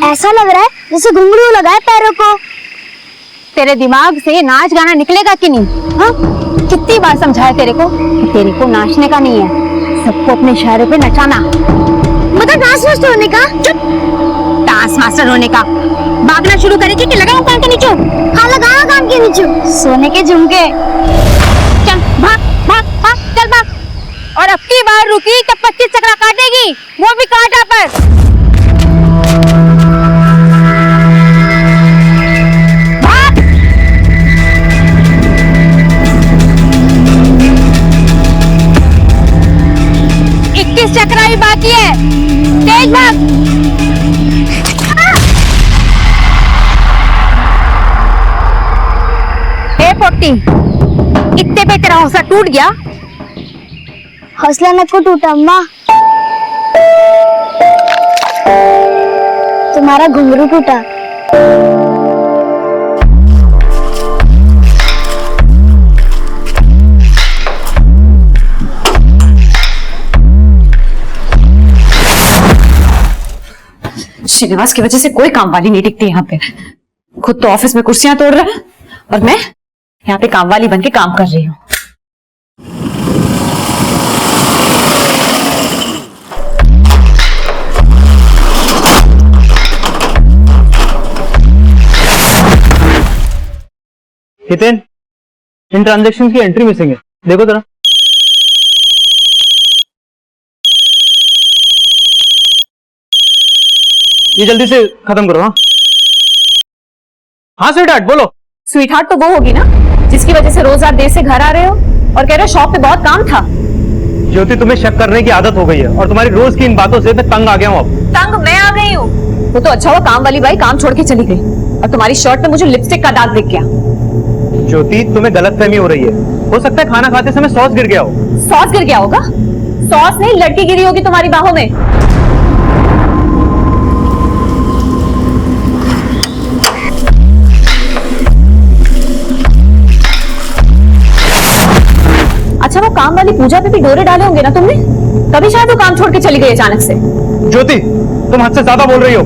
ऐसा लग रहा है जैसे घुंघरू लगा है पैरों को। तेरे दिमाग से नाच गाना निकलेगा कि नहीं? हाँ, कितनी बार समझाया तेरे को कि तेरे को नाचने का नहीं है, सबको अपने इशारे पे नचाना। मतलब डांस मास्टर होने का? चुप, डांस मास्टर होने का। भागना शुरू करेगी कि लगाऊं कान के नीचे? हाँ लगाओ कान के नीचे। सोने के झुमके। चल भाग भाग भाग, चल भाग। और अब की बार रुकी तो 25 चक्रा काटेगी, वो भी कांटा पर। भाग। 21 चक्रा ही बाकी है, तेज भाग। ए 40, इतने पे तेरा हौसला टूट गया? हौसला नको टूटा अम्मा, तुम्हारा घुंघरू टूटा। श्रीनिवास की वजह से कोई काम वाली नहीं टिकती यहाँ पे। खुद तो ऑफिस में कुर्सियां तोड़ रहा है और मैं यहाँ पे काम वाली बन के काम कर रही हूँ। हितेन, इन ट्रांजैक्शन की एंट्री मिसिंग है, देखो जरा। ये जल्दी से खत्म करो। हाँ हाँ स्वीटहार्ट बोलो। स्वीटहार्ट तो वो होगी ना जिसकी वजह से रोज आप देर से घर आ रहे हो और कह रहे हो शॉप पे बहुत काम था। ज्योति, तुम्हें शक करने की आदत हो गई है और तुम्हारी रोज की इन बातों से मैं तंग आ गया हूँ। अब तंग मैं आ गई हूँ? वो तो अच्छा हुआ काम वाली बाई काम छोड़ के चली गई और तुम्हारी शर्ट पे मुझे लिपस्टिक का दाग दिख गया। ज्योति, तुम्हें गलतफहमी हो रही है। हो सकता है खाना खाते समय सॉस गिर गया हो। सॉस गिर गया होगा? सॉस नहीं, लड़की गिरी होगी तुम्हारी बाहों में। अच्छा, वो काम वाली पूजा पे भी डोरे डाले होंगे ना तुमने? तभी शायद वो काम छोड़ के चली गई अचानक से। ज्योति, तुम हद से ज्यादा बोल रही हो।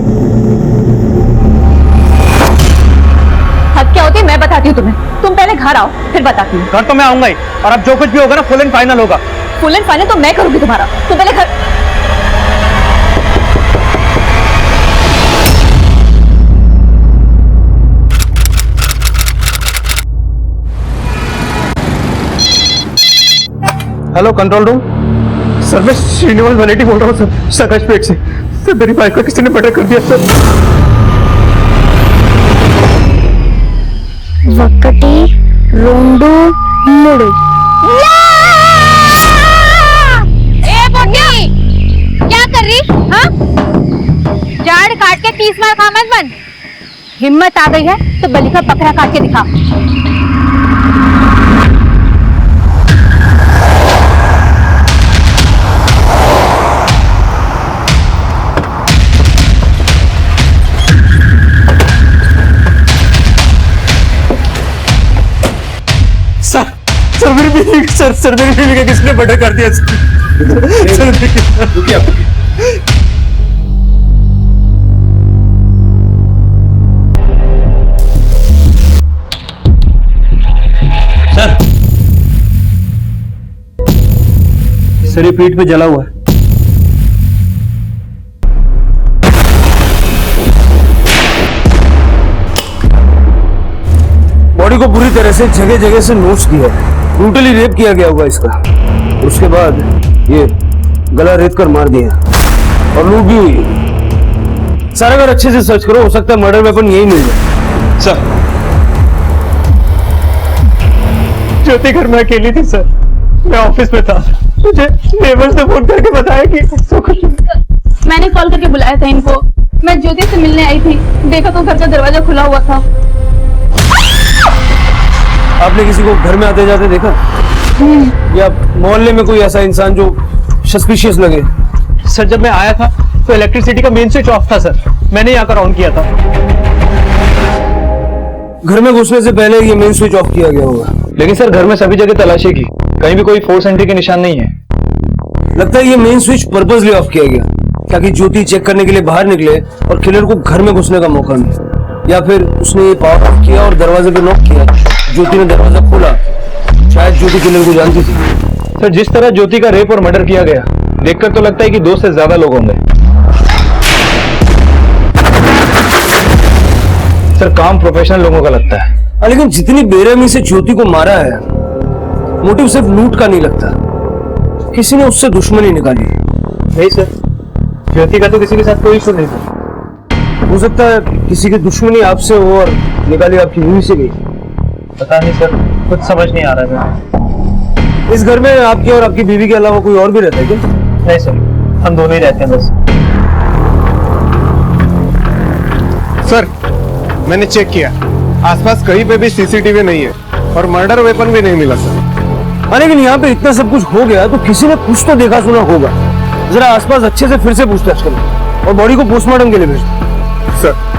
हद क्या होती है मैं बताती हूँ तुम्हें। तुम पहले घर आओ फिर बताती हूँ। घर तो मैं आऊंगा ही, और अब जो कुछ भी होगा ना फुल एंड फाइनल होगा। फुल एंड फाइनल तो मैं करूंगी तुम्हारा। तुम पहले घर। Hello control room. सर मैं श्रीनिवास वलेटी बोल रहा हूँ सर, सकाश पेट से। सर मेरी बाइक को किसी ने मर्डर कर दिया सर। वक्कटी रोंडू मुड़ू। ए बोटी, क्या कर रही? हाँ, झाड़ काट के 30 मार खामत बन। हिम्मत आ गई है तो बलि का बकरा काट के दिखा। सर मेरी बीवी, सर मेरी बीवी का किसने मर्डर कर दिया सर? रुकिए आप। सर ये पीठ पे जला हुआ है। बॉडी को पूरी तरह से जगह जगह से नोच दिया है, ब्रूटली रेप किया गया होगा इसका। उसके बाद ये गला रेत कर मार दिया और लूट भी हुई है। सर अगर अच्छे से सर्च करो हो सकता है मर्डर वेपन यही मिल जाए। सर ज्योति घर में अकेली थी सर, मैं ऑफिस में था। मुझे नेबर्स ने फोन करके बताया कि मैंने कॉल करके बुलाया था इनको। मैं ज्योति से मिलने आई थी, देखा तो घर का दरवाजा खुला हुआ था। आपने किसी को घर में आते जाते देखा या मोहल्ले में कोई ऐसा इंसान जो सस्पिशियस लगे? सर जब मैं आया था तो इलेक्ट्रिसिटी का मेन स्विच ऑफ था सर, मैंने ही आकर ऑन किया था। घर में घुसने से पहले ये मेन स्विच ऑफ किया गया होगा। लेकिन सर घर में सभी जगह तलाशी की, कहीं भी कोई फोर्स एंट्री के निशान नहीं है। लगता है ये मेन स्विच पर्पसली ऑफ किया गया ताकि ज्योति चेक करने के लिए बाहर निकले और किलर को घर में घुसने का मौका मिले, या फिर उसने ये पावर ऑफ किया और दरवाजे पे नॉक किया, ज्योति ने दरवाजा खोला, शायद ज्योति किलर को जानती थी। सर जिस तरह ज्योति का रेप और मर्डर किया गया देखकर तो लगता है कि 2 से ज्यादा लोग होंगे। सर काम प्रोफेशनल लोगों का लगता है। लेकिन जितनी बेरहमी से ज्योति को मारा है, मोटिव सिर्फ लूट का नहीं लगता, किसी ने उससे दुश्मनी निकाली। नहीं सर, ज्योति का तो किसी के साथ कोई इशू नहीं था। हो सकता है किसी की दुश्मनी आपसे हो और निकाली आपकी बीवी से भी। पता नहीं सर, कुछ समझ नहीं आ रहा है। इस घर में आपके और आपकी बीवी के अलावा कोई और भी रहता है क्या? नहीं सर, हम दोनों ही रहते हैं बस। सर मैंने चेक किया, आसपास कहीं पे भी सीसीटीवी नहीं है और मर्डर वेपन भी नहीं मिला सर। लेकिन यहाँ पे इतना सब कुछ हो गया तो किसी ने कुछ तो देखा सुना होगा। जरा आसपास अच्छे से फिर से पूछताछ करो और बॉडी को पोस्टमार्टम के लिए भेज दो। सर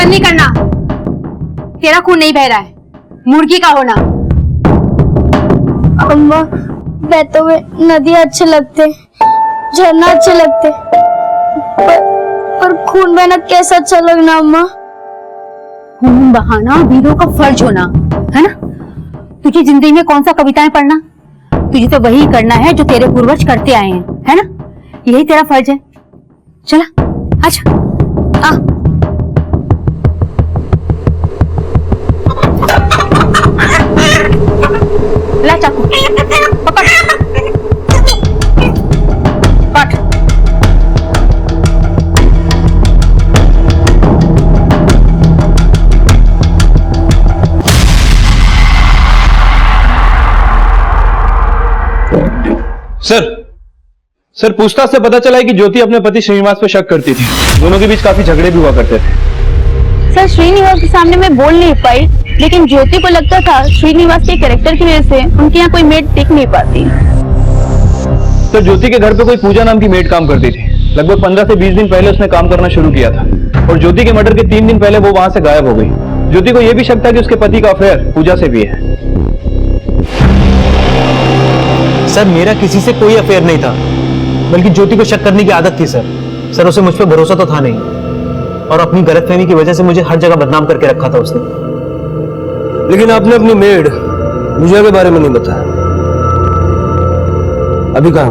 नहीं करना, तेरा खून नहीं बह रहा है, मुर्गी का होना। अम्मा बहते हुए नदी अच्छे लगते, झरना अच्छे लगते, पर खून बहना कैसा अच्छा लगना अम्मा। खून बहाना वीरों का फर्ज होना है ना। तुझे जिंदगी में कौन सा कविताएं पढ़ना, तुझे तो वही करना है जो तेरे पूर्वज करते आए हैं, है ना। यही तेरा फर्ज है। चला अच्छा आ ला चाकू पकड़ काट। सर पूछताछ से पता चला है कि ज्योति अपने पति श्रीनिवास पर शक करती थी। दोनों के बीच काफी झगड़े भी हुआ करते थे। सर श्रीनिवास के सामने मैं बोल नहीं पाई, लेकिन ज्योति को लगता था श्रीनिवास के कैरेक्टर की वजह से उनके यहाँ कोई मेड टिक नहीं पाती। सर ज्योति के घर पे कोई पूजा नाम की मेड काम करती थी। लगभग 15 से 20 दिन पहले उसने काम करना शुरू किया था और ज्योति के मर्डर के 3 दिन पहले वो वहां से गायब हो गई। ज्योति को यह भी शक था कि उसके पति का अफेयर पूजा से भी है। सर मेरा किसी से कोई अफेयर नहीं था, बल्कि ज्योति को शक करने की आदत थी सर उसे मुझ पर भरोसा तो था नहीं, और अपनी गलतफहमी की वजह से मुझे हर जगह बदनाम करके रखा था उसने। लेकिन आपने अपनी मेड पूजा के बारे में नहीं बताया। अभी कहाँ?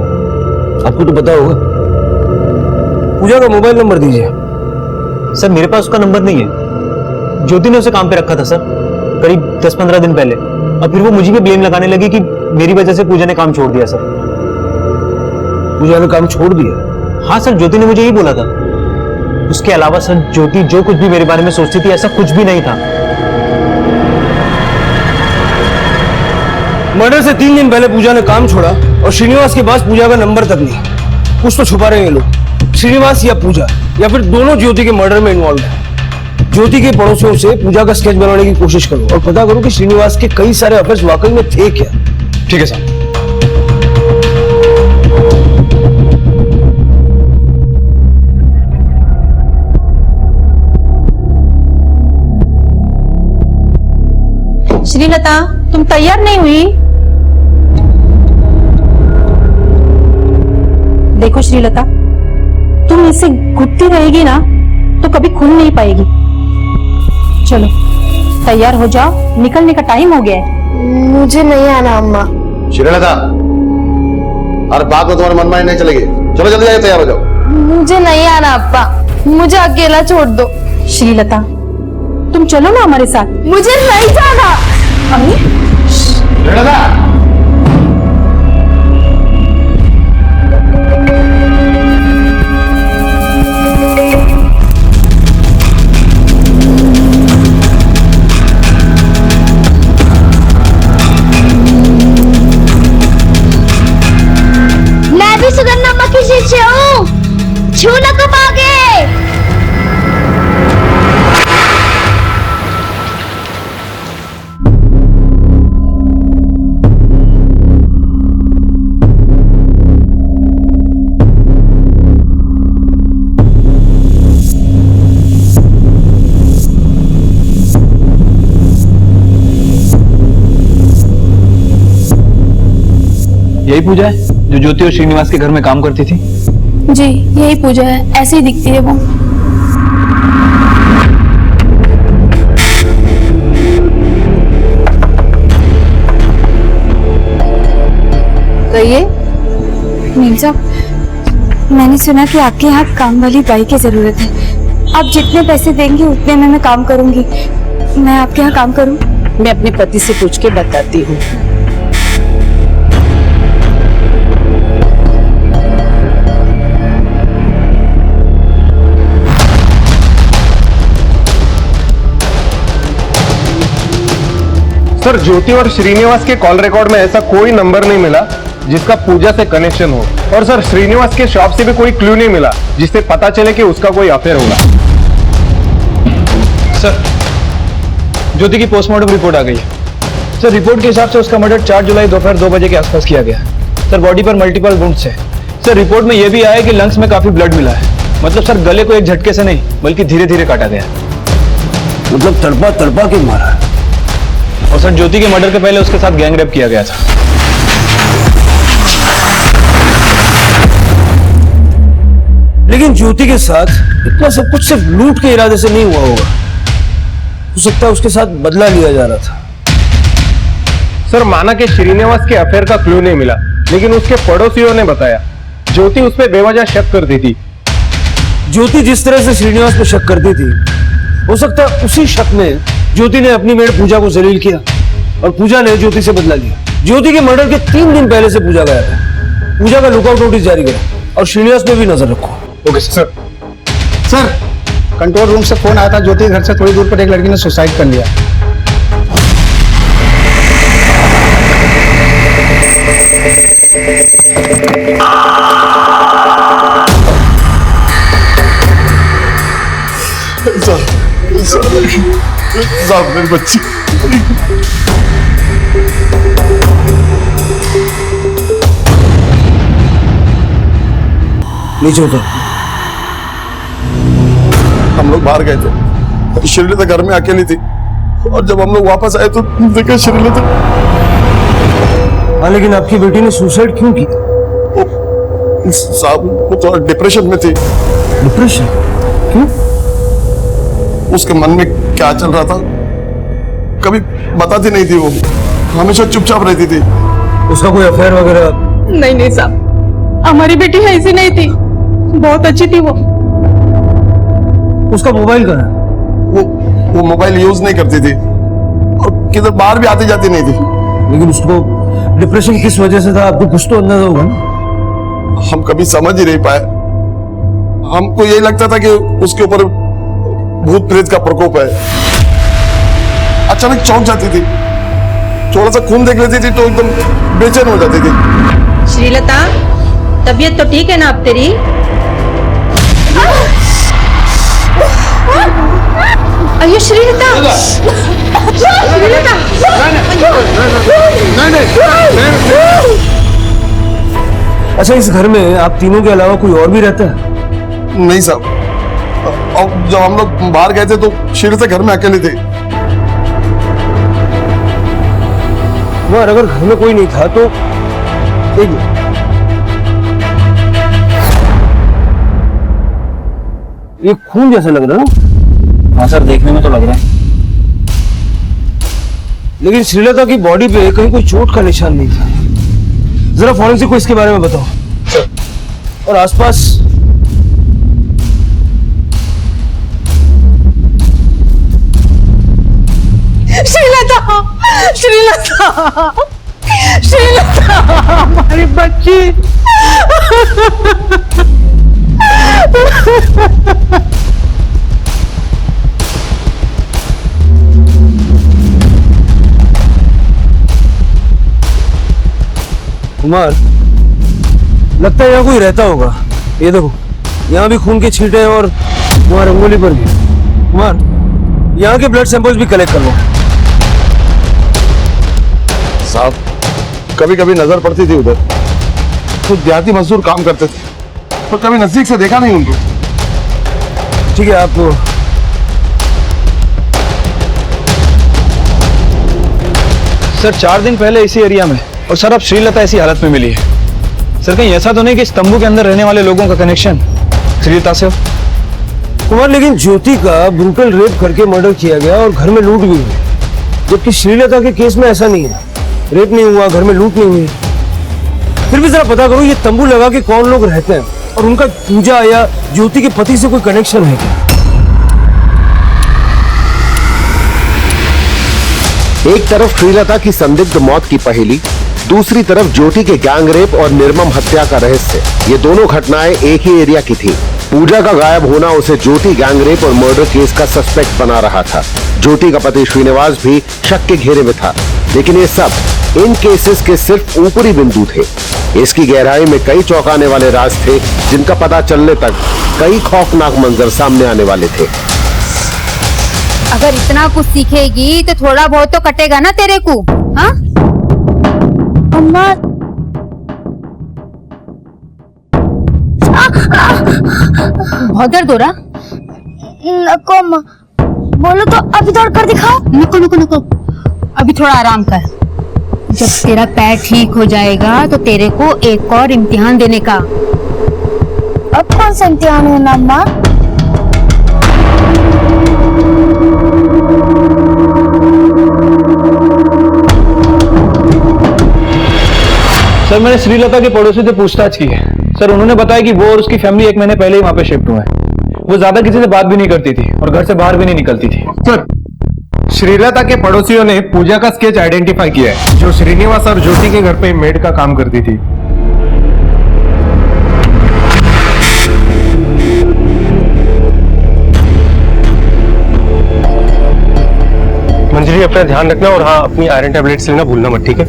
आपको तो पता होगा। पूजा का मोबाइल नंबर दीजिए। सर मेरे पास उसका नंबर नहीं है। ज्योति ने उसे काम पे रखा था सर, करीब 10-15 दिन पहले, और फिर वो मुझे भी ब्लेम लगाने लगी कि मेरी वजह से पूजा ने काम छोड़ दिया। सर पूजा ने काम छोड़ दिया? हाँ सर, ज्योति ने मुझे यही बोला था। उसके अलावा सर ज्योति जो कुछ भी मेरे बारे में सोचती थी ऐसा कुछ भी नहीं था। मर्डर से 3 दिन पहले पूजा ने काम छोड़ा और श्रीनिवास के पास पूजा का नंबर तक नहीं। कुछ तो छुपा रहे हैं ये लोग, श्रीनिवास या पूजा, या फिर दोनों ज्योति के मर्डर में इन्वॉल्व है। ज्योति के पड़ोसियों से पूजा का स्केच बनाने की कोशिश करो और पता करो कि श्रीनिवास के कई सारे अफेयर्स वाकई में थे क्या। ठीक है साहब। श्रीलता तुम तैयार नहीं हुई? देखो श्रीलता, तुम इससे घुटती रहेगी ना तो कभी खुल नहीं पाएगी। चलो तैयार हो जाओ, निकलने का टाइम हो गया है। मुझे नहीं आना अम्मा। श्रीलता, और बात में तुम्हारे मनमानी नहीं चलेगी। चलो जल्दी जाके तैयार हो जाओ। मुझे नहीं आना अप्पा, मुझे अकेला छोड़ दो। श्रीलता तुम चलो ना हमारे साथ। मुझे नहीं जाना। श्रीलता, मैं भी सुगंधा अम्मा की शिष्य हूँ। छू यही पूजा है जो ज्योति और श्रीनिवास के घर में काम करती थी? जी यही पूजा है, ऐसे ही दिखती है वो। कहिए। नील साहब, मैंने सुना कि आपके यहाँ काम वाली बाई की जरूरत है। आप जितने पैसे देंगे उतने में मैं काम करूंगी। मैं आपके यहाँ काम करूं? मैं अपने पति से पूछ के बताती हूँ। सर, ज्योति और श्रीनिवास के कॉल रिकॉर्ड में ऐसा कोई नंबर नहीं मिला जिसका पूजा से कनेक्शन हो। और सर, श्रीनिवास के शॉप से भी कोई क्लू नहीं मिला जिससे पता चले कि उसका कोई अफेयर होगा। सर, ज्योति की पोस्टमार्टम रिपोर्ट आ गई है। सर, रिपोर्ट के हिसाब से उसका मर्डर 4 जुलाई दोपहर 2 बजे के आसपास किया गया। सर, बॉडी पर मल्टीपल वुंड्स है। सर, रिपोर्ट में यह भी आया कि लंग्स में काफी ब्लड मिला है। मतलब सर, गले को एक झटके से नहीं बल्कि धीरे धीरे काटा गया। मतलब तड़पा तड़पा के मारा। और सर, ज्योति के मर्डर के पहले उसके साथ गैंग रेप किया गया था। लेकिन ज्योति के साथ इतना सब कुछ सिर्फ लूट के इरादे से नहीं हुआ होगा। हो सकता है उसके साथ बदला लिया जा रहा था। सर, माना कि श्रीनिवास के अफेयर का क्लू नहीं मिला, लेकिन उसके पड़ोसियों ने बताया ज्योति उस पर बेवजह शक करती थी। ज्योति जिस तरह से श्रीनिवास पे शक करती थी, हो सकता है उसी शक में ज्योति ने अपनी मेड पूजा को जलील किया और पूजा ने ज्योति से बदला लिया। ज्योति के मर्डर के 3 दिन पहले से पूजा गया था। पूजा का लुकआउट नोटिस जारी करा और श्रीनिवास पे भी नजर रखो। Okay sir. Sir, control room से फोन आया था, ज्योति के घर से थोड़ी दूर पर एक लड़की ने सुसाइड कर लिया। साहब, मेरी बच्ची। नीचे उतर। हम लोग बाहर गए थे, श्रीलता घर में अकेली थी और जब हम लोग वापस आए तो देखा श्रीलता। हाँ, लेकिन आपकी बेटी ने सुसाइड क्यों की? साहब, वो थोड़ा डिप्रेशन में थी। डिप्रेशन? क्यों? उसके मन में क्या चल रहा था कभी बताती नहीं थी। वो हमेशा चुपचाप रहती थी। उसका कोई अफेयर वगैरह? नहीं नहीं साहब, हमारी बेटी ऐसी नहीं थी, बहुत अच्छी थी वो। उसका मोबाइल कहाँ है? वो मोबाइल यूज नहीं करती थी और किधर बाहर भी आती जाती नहीं थी। लेकिन उसको डिप्रेशन किस वजह से था, आपको कुछ तो अंदाजा होगा ना? हम कभी समझ ही नहीं पाए। हमको यही लगता था कि उसके ऊपर भूत प्रेत का प्रकोप है। अचानक चौंक जाती थी, थोड़ा सा खून देख लेती थी तो एकदम बेचैन हो जाती थी। श्रीलता, तबीयत तो ठीक है ना अब तेरी? अयो श्रीलता, श्रीलता। अच्छा, इस घर में आप तीनों के अलावा कोई और भी रहता है? नहीं साहब, और जब हम लोग बाहर गए थे तो श्रीलता घर में अकेली थी। और अगर घर में कोई नहीं था तो एक मिनट। ये खून जैसा लग रहा है ना? हाँ सर, देखने में तो लग रहा है। लेकिन श्रीलता की बॉडी पे कहीं कोई चोट का निशान नहीं था। जरा फॉरेंसिक को इसके बारे में बताओ। और आसपास श्रीलता, श्रीलता, श्रीलता, हमारी बच्ची। कुमार, लगता है यहाँ कोई रहता होगा। ये देखो, यहाँ भी खून के छींटे हैं और वहाँ रंगोली पर भी। कुमार, यहाँ के ब्लड सैंपल्स भी कलेक्ट कर लो। साहब, कभी कभी नजर पड़ती थी उधर, कुछ देहाती मजदूर काम करते थे, पर कभी नजदीक से देखा नहीं उनको। ठीक है, आप सर, 4 दिन पहले इसी एरिया में और सर अब श्रीलता ऐसी हालत में मिली है। सर कहीं ऐसा तो नहीं कि इस तंबू के अंदर रहने वाले लोगों का कनेक्शन श्रीलता से हो? कुमार, लेकिन ज्योति का ब्रूटल रेप करके मर्डर किया गया और घर में लूट भी हुई, जबकि श्रीलता के केस में ऐसा नहीं है। रेप नहीं हुआ, घर में लूट नहीं हुई। फिर भी जरा पता करो ये तंबू लगा के कौन लोग रहते हैं और उनका पूजा या ज्योति के पति से कोई कनेक्शन है क्या? एक तरफ श्रीलता की संदिग्ध मौत की पहेली, दूसरी तरफ ज्योति के गैंग रेप और निर्मम हत्या का रहस्य। ये दोनों घटनाएं एक ही एरिया की थी। पूजा का गायब होना उसे ज्योति गैंग रेप और मर्डर केस का सस्पेक्ट बना रहा था। ज्योति का पति श्रीनिवास भी शक के घेरे में था। लेकिन ये सब इन केसेस के सिर्फ ऊपरी बिंदु थे। इसकी गहराई में कई चौंकाने वाले राज थे, जिनका पता चलने तक कई खौफनाक मंजर सामने आने वाले थे। अगर इतना कुछ सीखेगी तो थोड़ा बहुत तो कटेगा ना तेरे को। हाँ अम्मा, बहुत दर्द हो रहा? नको अम्मा, बोलो तो अभी दौड़ कर दिखाओ। नको नको नको, अभी थोड़ा आराम कर। जब तेरा पैर ठीक हो जाएगा तो तेरे को एक और इम्तिहान देने का। अब कौन सा इम्तिहान होना अम्मा? सर मैंने श्रीलता के पड़ोसी से पूछताछ की है। सर उन्होंने बताया कि वो और उसकी फैमिली एक महीने पहले ही वहां पे शिफ्ट हुए हैं। वो ज्यादा किसी से बात भी नहीं करती थी और घर से बाहर भी नहीं निकलती थी। सर श्रीलता के पड़ोसियों ने पूजा का स्केच आइडेंटिफाई किया है, जो श्रीनिवास और ज्योति के घर पे मेड का काम करती थी। मंजरी, अपना ध्यान रखना और हाँ, अपनी आयरन टैबलेट्स लेना भूलना मत, ठीक है?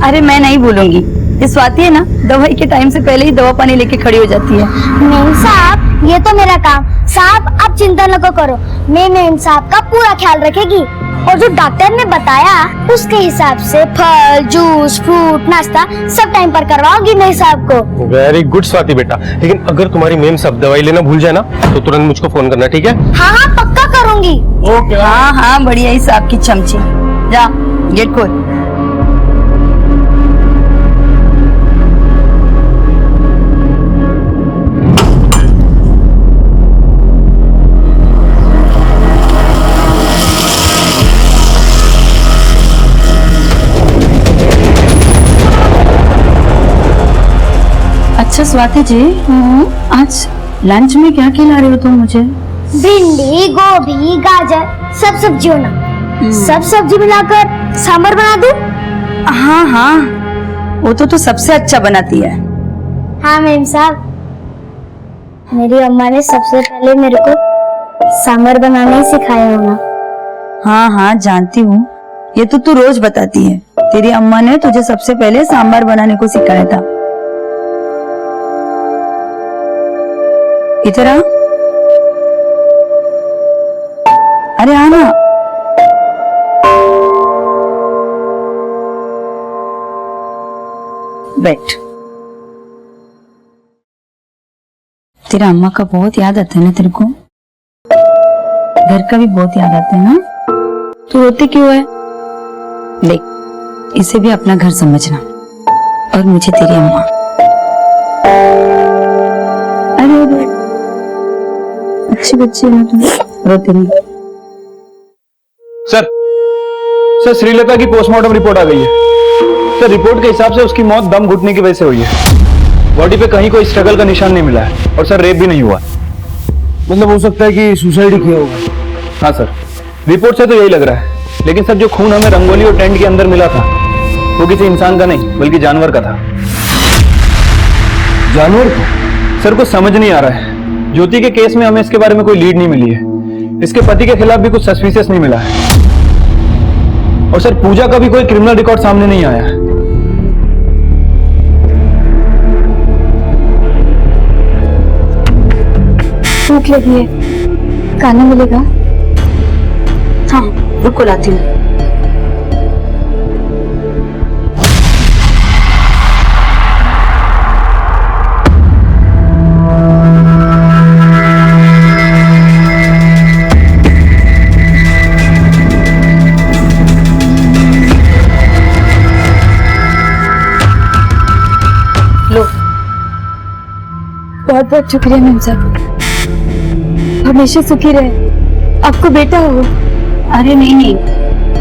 अरे मैं नहीं भूलूंगी। ये स्वाति है ना, दवाई के टाइम से पहले ही दवा पानी लेके खड़ी हो जाती है। मेम साहब, ये तो मेरा काम। साहब आप चिंता न करो, मैं मेम साहब का पूरा ख्याल रखेगी। और जो डॉक्टर ने बताया उसके हिसाब से फल, जूस, फ्रूट, नाश्ता सब टाइम पर करवाओगी मेम साहब को। वेरी गुड स्वाति बेटा, लेकिन अगर तुम्हारी मेम साहब दवाई लेना भूल जाए ना तो तुरंत मुझको फोन करना, ठीक है? हाँ हाँ पक्का करूंगी। ओके। हाँ हाँ, बढ़िया ही साहब की चमची। जा गेट खोल। अच्छा स्वाति जी, आज लंच में क्या खिला रहे हो तुम मुझे? भिंडी, गोभी, गाजर, सब सब्जियों ना सब सब्जी मिलाकर सांभर बना दूं? हाँ हाँ, वो तो सबसे अच्छा बनाती है। हाँ मेम साहब, मेरी अम्मा ने सबसे पहले मेरे को सांभर बनाना ही सिखाया होगा। हाँ हाँ जानती हूँ, ये तो तू रोज बताती है। तेरी अम्मा ने तुझे सबसे पहले सांभर बनाने को सिखाया था। इधर आ। अरे आना। बैठ। तेरा अम्मा का बहुत याद आता है ना तेरे को? घर का भी बहुत याद आता है ना? तू रोती क्यों है? देख, इसे भी अपना घर समझना और मुझे तेरी अम्मा। अरे अच्छी बच्ची है तुम, रोती नहीं। सर श्रीलता की पोस्टमार्टम रिपोर्ट आ गई है। सर रिपोर्ट के हिसाब से उसकी मौत दम घुटने की वजह से हुई है। बॉडी पे कहीं कोई स्ट्रगल का निशान नहीं मिला है और सर रेप भी नहीं हुआ। मतलब हो सकता है कि सुसाइड ही किया होगा। हाँ सर, रिपोर्ट से तो यही लग रहा है। लेकिन सर जो खून हमें रंगोली और टेंट के अंदर मिला था वो किसी इंसान का नहीं बल्कि जानवर का था। जानवर का? सर कुछ समझ नहीं आ रहा है। ज्योति के केस में हमें इसके बारे में कोई लीड नहीं मिली है। इसके पति के खिलाफ भी कुछ सस्पिशियस नहीं मिला है और सर पूजा का भी कोई क्रिमिनल रिकॉर्ड सामने नहीं आया है। भूख लगी है, खाना मिलेगा? हाँ रुको लाती हूँ। बहुत बहुत शुक्रिया मैम साहब, हमेशा सुखी रहे, आपको बेटा हो। अरे नहीं नहीं,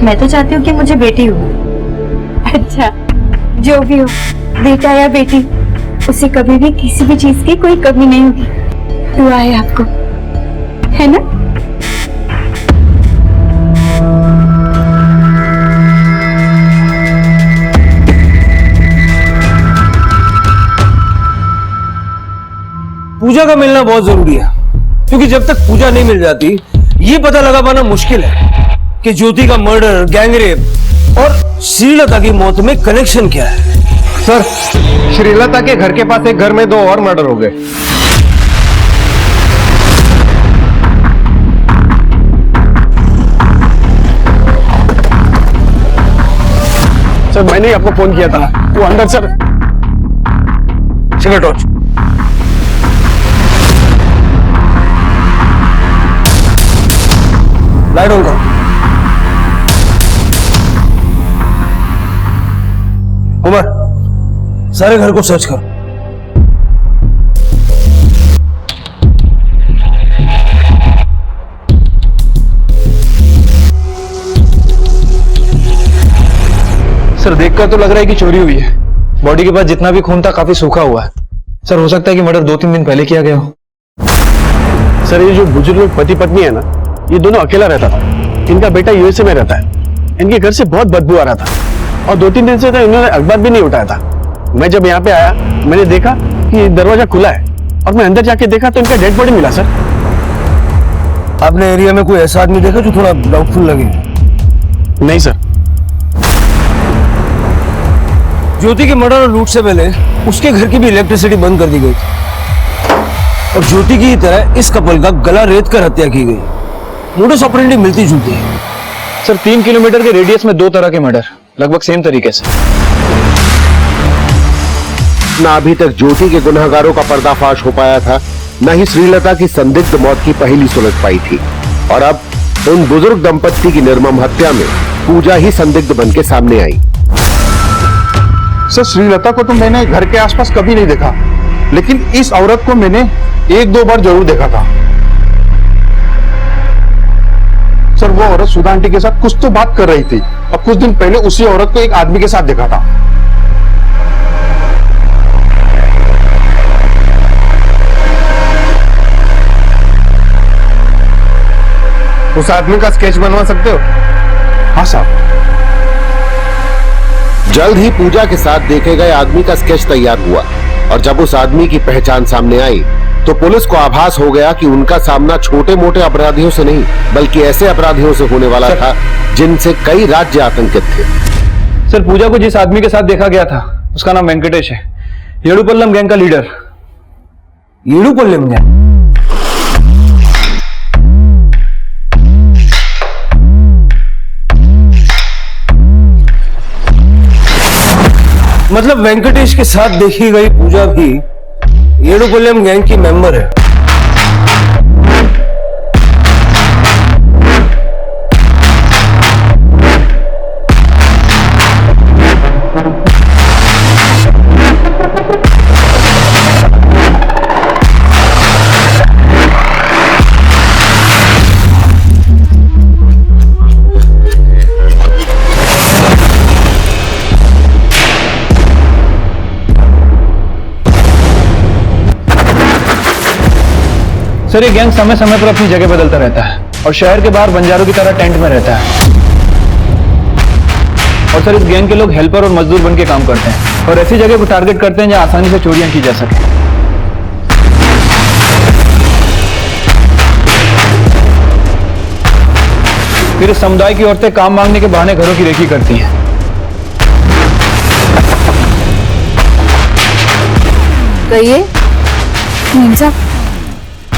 मैं तो चाहती हूँ कि मुझे बेटी हो। अच्छा, जो भी हो, बेटा या बेटी, उसे कभी भी किसी भी चीज की कोई कमी नहीं होगी। दुआ है आपको, है ना? पूजा का मिलना बहुत जरूरी है, क्योंकि जब तक पूजा नहीं मिल जाती ये पता लगा पाना मुश्किल है कि ज्योति का मर्डर, गैंगरेप और श्रीलता की मौत में कनेक्शन क्या है। सर, श्रीलता के घर के पास एक घर में 2 और मर्डर हो गए। सर, मैंने ही आपको फोन किया था, वो अंदर। Sir, cigarette torch. Light on करो। उमर, सारे घर को सर्च करो। सर, देखकर तो लग रहा है कि चोरी हुई है। बॉडी के पास जितना भी खून था काफी सूखा हुआ है। सर, हो सकता है कि मर्डर 2-3 दिन पहले किया गया हो। सर, ये जो बुजुर्ग पति पत्नी है ना, ये दोनों अकेला रहता था। इनका बेटा यूएसए में रहता है। इनके घर से बहुत बदबू आ रहा था और 2-3 दिन से तो इन्होंने अखबार भी नहीं उठाया था। मैं जब यहाँ पे आया, मैंने देखा कि दरवाजा खुला है और मैं अंदर जाके देखा तो इनका डेड बॉडी मिला। सर, आपने एरिया में कोई ऐसा आदमी देखा जो थोड़ा डाउटफुल लगे? नहीं सर। ज्योति के मर्डर और लूट से पहले उसके घर की भी इलेक्ट्रिसिटी बंद कर दी गई थी और ज्योति की तरह इस कपल का गला रेत कर हत्या की गई। मोडस ऑपरेंडी मिलती जुलती है। सर, 3 किलोमीटर के रेडियस में 2 तरह के मर्डर, लगभग सेम तरीके से। ना अभी तक ज्योति के गुनहगारों का पर्दाफाश हो पाया था, न ही श्रीलता की संदिग्ध मौत की पहली सुलझ पाई थी, और अब उन बुजुर्ग दंपत्ति की निर्मम हत्या में पूजा ही संदिग्ध बन के सामने आई। सर, श्रीलता को तो मैंने घर के आसपास कभी नहीं देखा, लेकिन इस औरत को मैंने 1-2 बार जरूर देखा था। सर, वो औरत सुधा आंटी के साथ कुछ तो बात कर रही थी और कुछ दिन पहले उसी औरत को एक आदमी के साथ देखा था। उस आदमी का स्केच बनवा सकते हो? हाँ साहब। जल्द ही पूजा के साथ देखे गए आदमी का स्केच तैयार हुआ और जब उस आदमी की पहचान सामने आई तो पुलिस को आभास हो गया कि उनका सामना छोटे मोटे अपराधियों से नहीं बल्कि ऐसे अपराधियों से होने वाला था जिनसे कई राज्य आतंकित थे। सर, पूजा को जिस आदमी के साथ देखा गया था उसका नाम वेंकटेश है, येडुपल्लम गैंग का लीडर। येडुपल्लम गैंग? मतलब वेंकटेश के साथ देखी गई पूजा भी येडुपल्लम गैंग की मेंबर है। सर, ये गैंग समय समय पर अपनी जगह बदलता रहता है और शहर के बाहर बंजारों की तरह टेंट में रहता है। और सर, इस गैंग के लोग हेल्पर और मजदूर बन के काम करते हैं और ऐसी जगह को टारगेट करते हैं जहां आसानी से चोरियां की जा सके। फिर इस समुदाय की औरतें काम मांगने के बहाने घरों की रेकी करती हैं। कहिए।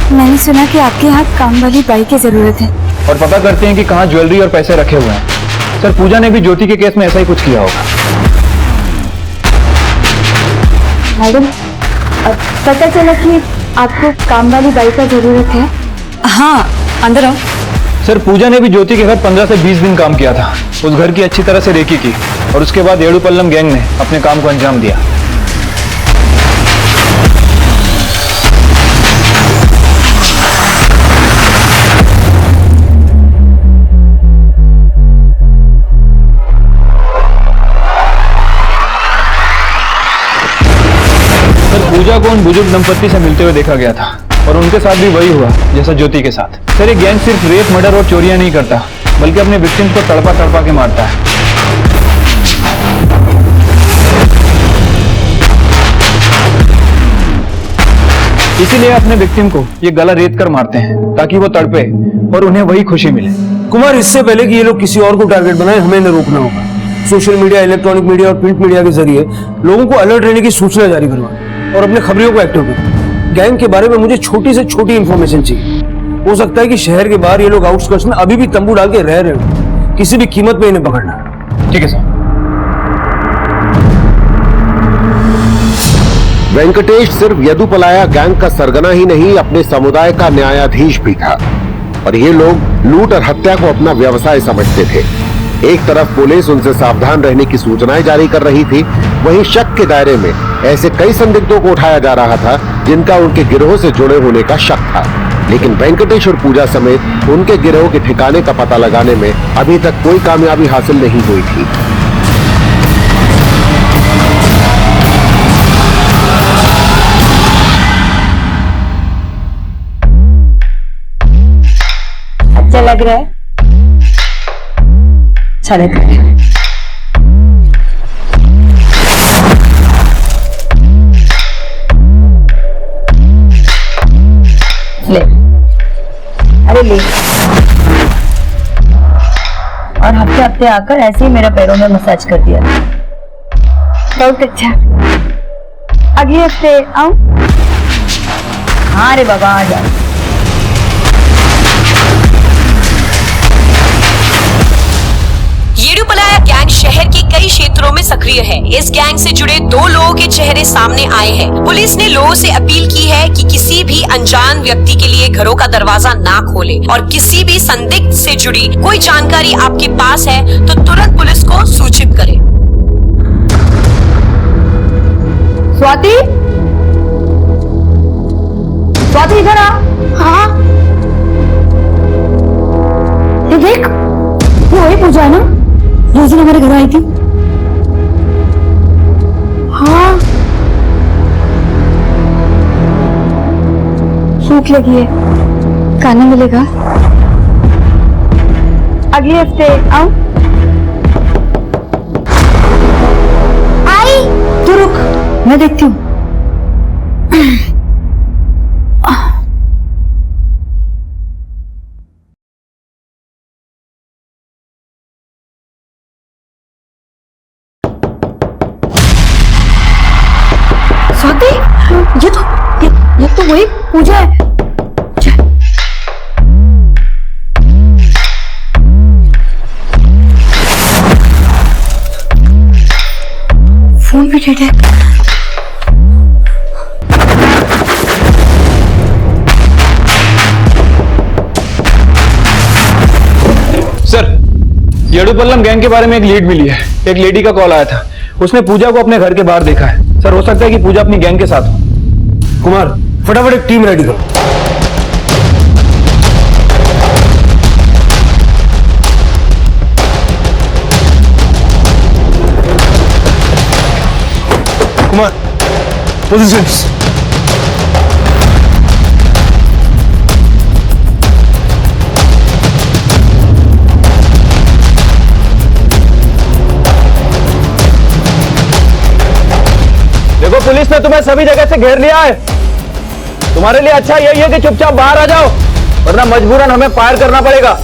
मैंने सुना कि आपके यहाँ काम वाली बाई की जरूरत है और पता करते हैं कि कहाँ ज्वेलरी और पैसे रखे हुए हैं। सर, पूजा ने भी ज्योति के केस में ऐसा ही कुछ किया होगा। मैडम, पता चला कि आपको काम वाली बाई का जरूरत है। हाँ, अंदर आओ। सर, पूजा ने भी ज्योति के घर 15 से 20 दिन काम किया था। उस घर की अच्छी तरह से रेकी की और उसके बाद येडुपल्लम गैंग ने अपने काम को अंजाम दिया। पूजा को उन बुजुर्ग दंपत्ति से मिलते हुए देखा गया था और उनके साथ भी वही हुआ जैसा ज्योति के साथ। सर, ये गैंग सिर्फ रेप, मर्डर और चोरियां नहीं करता, बल्कि अपने विक्टिम्स को तड़पा तड़पा के मारता है। इसीलिए अपने विक्टिम को ये गला रेत कर मारते हैं ताकि वो तड़पे और उन्हें वही खुशी मिले। कुमार, इससे पहले कि ये लोग किसी और को टारगेट बनाए, हमें इन्हें रोकना होगा। सोशल मीडिया, इलेक्ट्रॉनिक मीडिया और प्रिंट मीडिया के जरिए लोगों को अलर्ट रहने की सूचना जारी करवाएं और अपने खबरियों को एक्टिव करें। गैंग के बारे में मुझे छोटी से छोटी इंफॉर्मेशन चाहिए। हो सकता है कि शहर के बाहर ये लोग आउटस्कर्ट्स में अभी भी तंबू डाल के रह रहे हो। किसी भी कीमत पे इन्हें पकड़ना। ठीक है सर। वेंकटेश सिर्फ यदुपलाया गैंग का सरगना ही नहीं, अपने समुदाय का न्यायाधीश भी था और ये लोग लूट और हत्या को अपना व्यवसाय समझते थे। एक तरफ पुलिस उनसे सावधान रहने की सूचनाएं जारी कर रही थी, वहीं शक के दायरे में ऐसे कई संदिग्धों को उठाया जा रहा था जिनका उनके गिरोह से जुड़े होने का शक था। लेकिन वेंकटेश और पूजा समेत उनके गिरोह के ठिकाने का पता लगाने में अभी तक कोई कामयाबी हासिल नहीं हुई थी। अच्छा लग रहा है? अच्छा लग रहा है। ले, अरे ले। और हफ्ते हफ्ते आकर ऐसे ही मेरे पैरों में मसाज कर दिया। बहुत अच्छा। अगले हफ्ते आऊं? हाँ रे बाबा, आ जाओ। येडुपलाया गैंग शहर के कई क्षेत्रों में सक्रिय है। इस गैंग से जुड़े 2 लोगों के चेहरे सामने आए हैं। पुलिस ने लोगों से अपील की है कि किसी भी अनजान व्यक्ति के लिए घरों का दरवाजा ना खोले और किसी भी संदिग्ध से जुड़ी कोई जानकारी आपके पास है तो तुरंत पुलिस को सूचित करें। स्वाति, स्वाति इधर आ। हाँ, ये देख, वो वही पूजा है ना जिस दिन हमारे घर आई थी? हाँ, भूख लगी है, खाना मिलेगा? अगले हफ्ते आऊं? आई, तू रुक, मैं देखती हूँ। ये तो वही पूजा है। फोन भी डेड है। सर, येडुपल्लम गैंग के बारे में एक लीड मिली है। एक लेडी का कॉल आया था, उसने पूजा को अपने घर के बाहर देखा है। सर, हो सकता है कि पूजा अपनी गैंग के साथ हो। कुमार, फटाफट एक टीम रेडी करो। कुमार, पोजीशंस। देखो, पुलिस ने तुम्हें सभी जगह से घेर लिया है। तुम्हारे लिए अच्छा यही है कि चुपचाप बाहर आ जाओ, वरना मजबूरन हमें फायर करना पड़ेगा।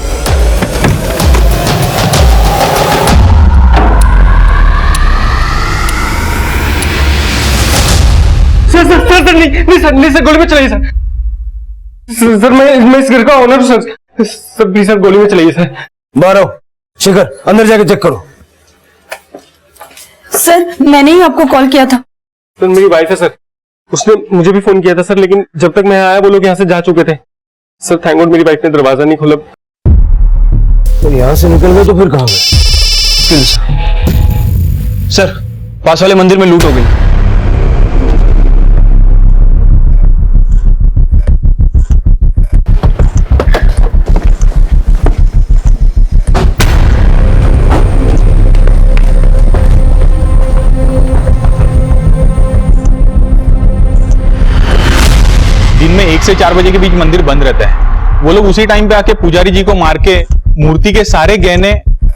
नहीं सर, गोली में चलाइए सर। मैं इस घर का ऑनर हूं सर। प्लीज सर, गोली में चलाइए सर। बाहर आओ। शिखर, अंदर जाके चेक करो। सर, मैंने ही आपको कॉल किया था। सर, मेरी वाइफ है सर, उसने मुझे भी फोन किया था सर, लेकिन जब तक मैं आया वो लोग यहाँ से जा चुके थे सर। थैंक गॉड मेरी वाइफ ने दरवाजा नहीं खोला। तो यहाँ से निकल गए तो फिर कहाँ गए? सर, पास वाले मंदिर में लूट हो गई। से 4 बजे के बीच मंदिर बंद रहता है। वो लोग उसी टाइम पे आके पुजारी जी को मार के मूर्ति के सारे गहने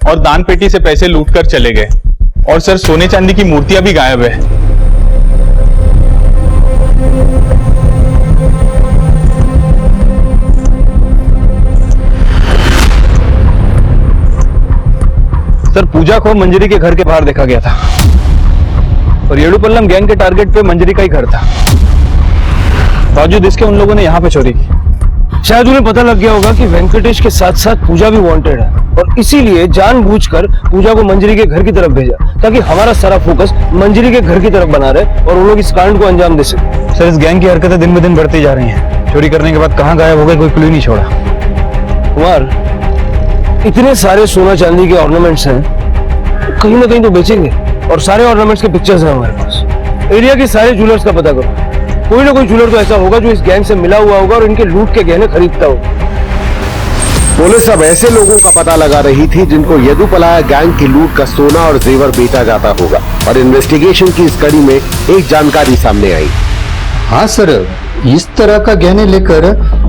और दान पेटी से पैसे लूट कर चले गए। और सर सोने चांदी की मूर्तियां भी गायब है। सर पूजा को मंजरी के घर के बाहर देखा गया था और येडुपल्लम गैंग के टारगेट पे मंजरी का ही घर था। बावजूद इसके उन लोगों ने यहाँ पे चोरी की। शायद उन्हें पता लग गया होगा कि वेंकटेश के साथ साथ पूजा भी वांटेड है और इसीलिए जानबूझकर पूजा को मंजरी के घर की तरफ भेजा ताकि हमारा सारा फोकस मंजरी के घर की तरफ बना रहे और वो लोग इस कांड को अंजाम दे सके। सर इस गैंग की हरकतें दिन ब दिन बढ़ती जा रही हैं। चोरी करने के बाद कहाँ गायब हो गए कोई क्लू नहीं छोड़ा। कुमार, इतने सारे सोना चांदी के ऑर्नामेंट्स हैं, कहीं ना कहीं तो बेचेंगे और सारे ऑर्नामेंट्स के पिक्चर्स हैं हमारे पास। एरिया के सारे ज्वेलर्स का पता करो, कोई ना कोई ज्वेलर तो ऐसा होगा जो इस गैंग से मिला हुआ होगा और इनके लूट के गहने खरीदता होगा। पुलिस अब ऐसे लोगों का पता लगा रही थी जिनको येदुपलाया गैंग की लूट का सोना और जेवर बेचा जाता होगा और इन्वेस्टिगेशन की इस कड़ी में एक जानकारी सामने आई। हाँ सर, इस तरह का गहने लेकर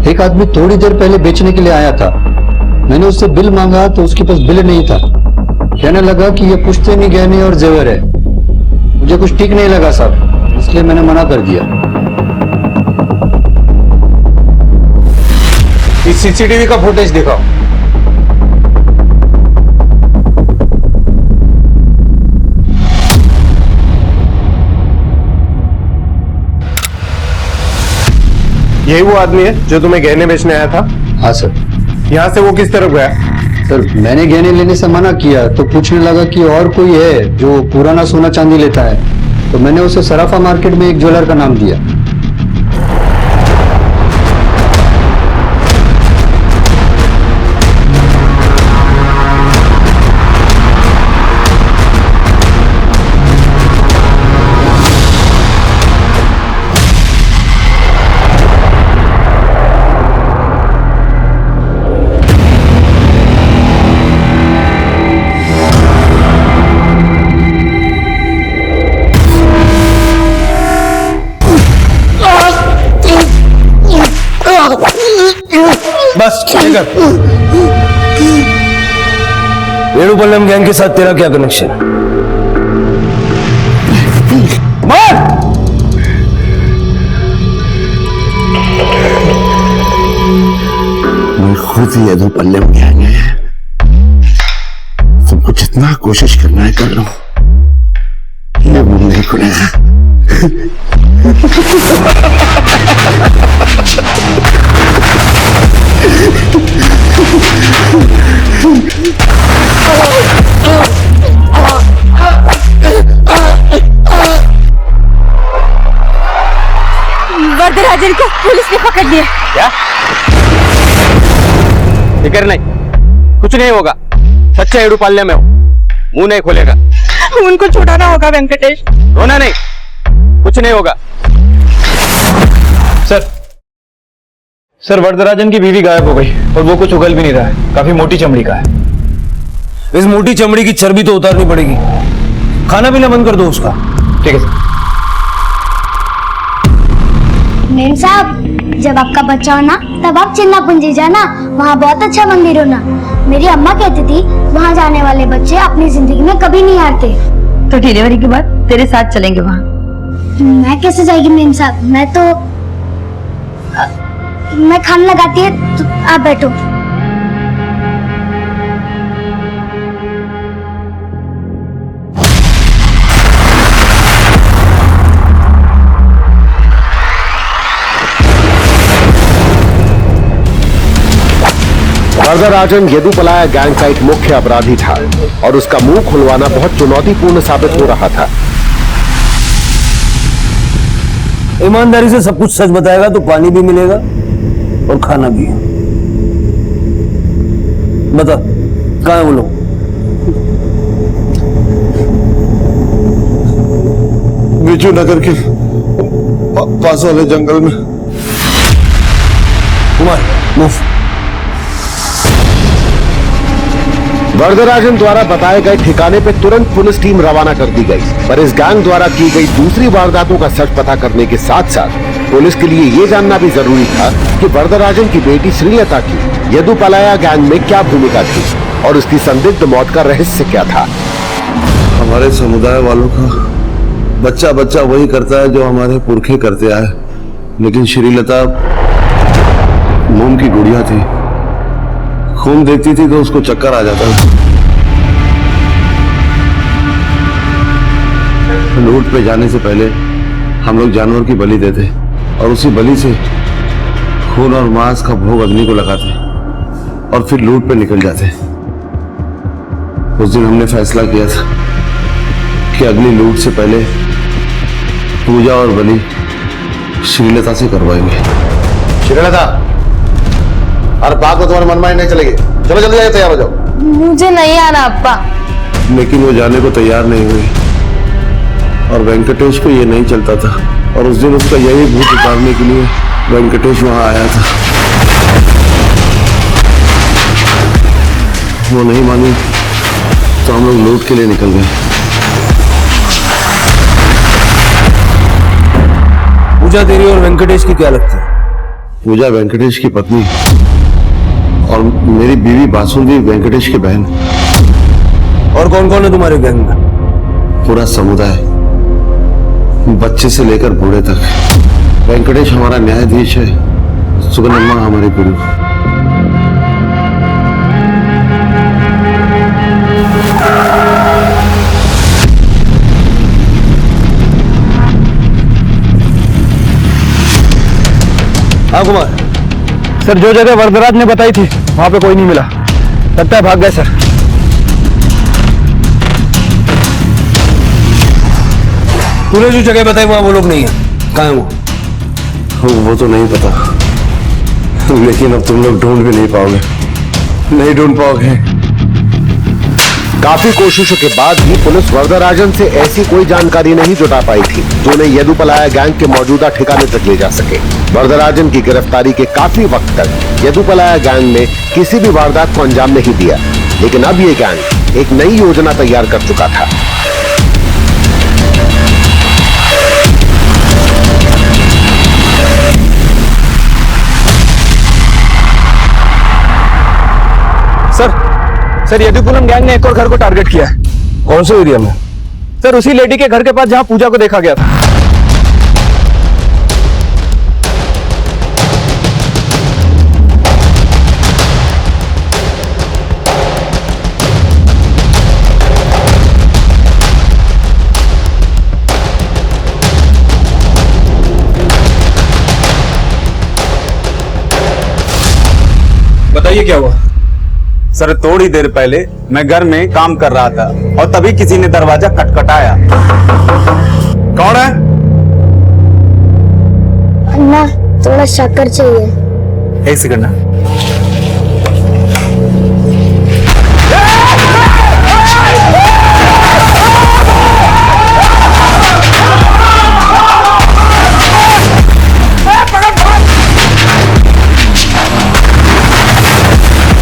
एक आदमी थोड़ी देर पहले बेचने के लिए आया था। मैंने उससे बिल मांगा तो उसके पास बिल नहीं था। कहने लगा कि ये पुश्तैनी गहने और जेवर है। मुझे कुछ ठीक नहीं लगा साहब, इसलिए मैंने मना कर दिया। इस सीसीटीवी का फुटेज दिखाओ। यही वो आदमी है जो तुम्हें गहने बेचने आया था? हाँ सर। यहाँ से वो किस तरफ गया? सर मैंने गहने लेने से मना किया तो पूछने लगा कि और कोई है जो पुराना सोना चांदी लेता है, तो मैंने उसे सराफा मार्केट में एक ज्वेलर का नाम दिया। बस येडुपल्लम गैंग के साथ तेरा क्या कनेक्शन? मार! मैं खुद ही येदुपल्लम गैंग है। तुमको जितना कोशिश करना है कर लो, ये मुंह नहीं खुलेगा। वरदराजन को पुलिस ने पकड़ लिया। क्या? फिक्र नहीं, कुछ नहीं होगा। सच्चा येडुपल्लम है, मुंह नहीं खोलेगा। उनको छुड़ाना होगा वेंकटेश। रोना नहीं, कुछ नहीं होगा। सर वरदराजन की बीवी गायब हो गई और वो कुछ उगल भी नहीं रहा है। काफी मोटी चमड़ी का है। इस मोटी चमड़ी की चर्बी तो उतारनी पड़ेगी। खाना पीना बंद कर दो उसका। ठीक है सर। मेम साहब, जब आपका बच्चा हो ना तब आप चिन्नापुंजी जाना, वहाँ बहुत अच्छा मंदिर हो ना। मेरी अम्मा कहती थी वहाँ जाने वाले बच्चे अपनी जिंदगी में कभी नहीं हारते। तो डिलीवरी के बाद तेरे साथ चलेंगे वहाँ। मैं कैसे जाएगी मेम साहब? मैं खाना लगाती है तो आप बैठो। वरदराजन येदुपलाया गैंग का एक मुख्य अपराधी था और उसका मुंह खुलवाना बहुत चुनौतीपूर्ण साबित हो रहा था। ईमानदारी से सब कुछ सच बताएगा तो पानी भी मिलेगा और खाना भी। बता कहाँ है वो लोग? बिजू नगर के पास वाले जंगल में। कुमार मूव। वरदराजन द्वारा बताए गए ठिकाने पे तुरंत पुलिस टीम रवाना कर दी गई, पर इस गैंग द्वारा की गई दूसरी वारदातों का सच पता करने के साथ साथ पुलिस के लिए ये जानना भी जरूरी था कि वरदराजन की बेटी श्रीलता की यदुपलाया गैंग में क्या भूमिका थी और उसकी संदिग्ध मौत का रहस्य क्या था। हमारे समुदाय वालों का बच्चा बच्चा वही करता है जो हमारे पुरखे करते आए, लेकिन श्रीलता मोम की गुड़िया थी। खून देखती थी तो उसको चक्कर आ जाता था। लूट पे जाने से पहले हम लोग जानवर की बलि देते और उसी बलि से खून और मांस का भोग अग्नि को लगाते और फिर लूट पे निकल जाते। उस दिन हमने फैसला किया था कि अगली लूट से पहले पूजा और बलि श्रीलता से करवाएंगे। श्रीलता, और बात तो तुम्हारे मन में नहीं चलेगी। चलो जल्दी आइए, तैयार हो जाओ। मुझे नहीं आना अब्बा। लेकिन वो जाने को तैयार नहीं हुई और वेंकटेश को ये नहीं चलता था और उस दिन उसका यही भूत उतारने के लिए वेंकटेश वहां आया था। वो नहीं मानी तो हम लोग लूट के लिए निकल गए। पूजा तेरी और वेंकटेश की क्या लगती है? पूजा वेंकटेश की पत्नी और मेरी बीवी बासुंदी वेंकटेश की बहन। और कौन कौन है तुम्हारे गैंग में? पूरा समुदाय, बच्चे से लेकर बूढ़े तक। वेंकटेश हमारा न्यायाधीश है, सुगनम्मा हमारी गुरु। हाँ कुमार। सर, जो जगह वरदराज ने बताई थी वहां पे कोई नहीं मिला, लगता है भाग गए सर। तूने जो जगह बताई वहां वो लोग नहीं है, कहाँ है वो तो नहीं पता, लेकिन अब तुम लोग ढूंढ भी नहीं पाओगे, नहीं ढूंढ पाओगे। काफी कोशिशों के बाद भी पुलिस वरदराजन से ऐसी कोई जानकारी नहीं जुटा पाई थी जो उन्हें यदुपलाया गैंग के मौजूदा ठिकाने तक ले जा सके। वरदराजन की गिरफ्तारी के काफी वक्त तक यदुपलाया गैंग ने किसी भी वारदात को अंजाम नहीं दिया, लेकिन अब ये गैंग एक नई योजना तैयार कर चुका था। सर, यदुकुलम गैंग ने एक और घर को टारगेट किया है। कौन से एरिया में? सर, उसी लेडी के घर के पास जहां पूजा को देखा गया था। बताइए क्या हुआ? सर, थोड़ी देर पहले मैं घर में काम कर रहा था और तभी किसी ने दरवाजा खटखटाया। कौन है? अन्ना, थोड़ा शक्कर चाहिए। एक सेकंड।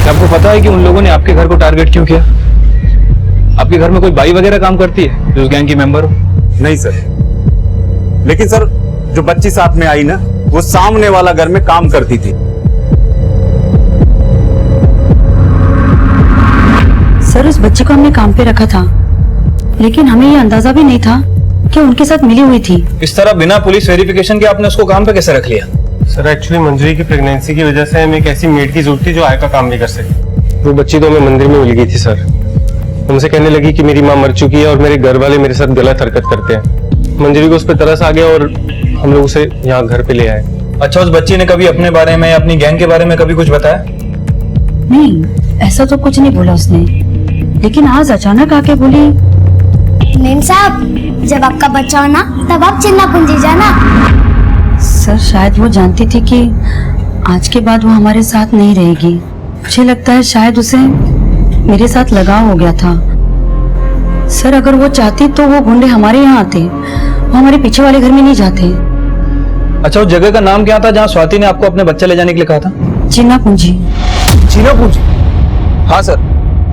आपको पता है कि उन लोगों ने आपके घर को टारगेट क्यों किया? आपके घर में कोई बाई वगैरह काम करती है जो उस गैंग की मेंबर हो? नहीं सर, लेकिन सर जो बच्ची साथ में आई ना, वो सामने वाला घर में काम करती थी। सर, उस बच्चे को हमने काम पे रखा था, लेकिन हमें ये अंदाजा भी नहीं था कि उनके साथ मिली हुई थी। इस तरह बिना पुलिस वेरिफिकेशन के आपने उसको काम पे कैसे रख लिया? सर, एक्चुअली मंजरी की प्रेगनेंसी की वजह से हमें एक ऐसी मेड की जरूरत थी जो आय का काम भी कर सके। वो बच्ची तो हमें मंदिर में मिल गई थी सर। उनसे कहने लगी कि मेरी माँ मर चुकी है और मेरे घर वाले मेरे साथ गलत हरकत करते हैं। मंजरी को उस पर तरस आ गया और हम लोग उसे यहाँ घर पे ले आए। अच्छा, उस बच्ची ने कभी अपने बारे में या अपनी गैंग के बारे में कभी कुछ बताया? नहीं, ऐसा तो कुछ नहीं बोला उसने, लेकिन आज अचानक आके बोली। मेम साहब, जब आपका बच्चा हो ना तब आप चिन्ना पुंजी जाना। सर, शायद वो जानती थी कि आज के बाद वो हमारे साथ नहीं रहेगी। मुझे लगता है शायद उसे मेरे साथ लगाव हो गया था। सर, अगर वो चाहती तो वो गुंडे हमारे यहाँ आते, वो हमारे पीछे वाले घर में नहीं जाते। अच्छा, उस जगह का नाम क्या था जहाँ स्वाति ने आपको अपने बच्चा ले जाने के लिए कहा था? चिन्ना पूंजी। चिन्ना पूंजी? हाँ सर,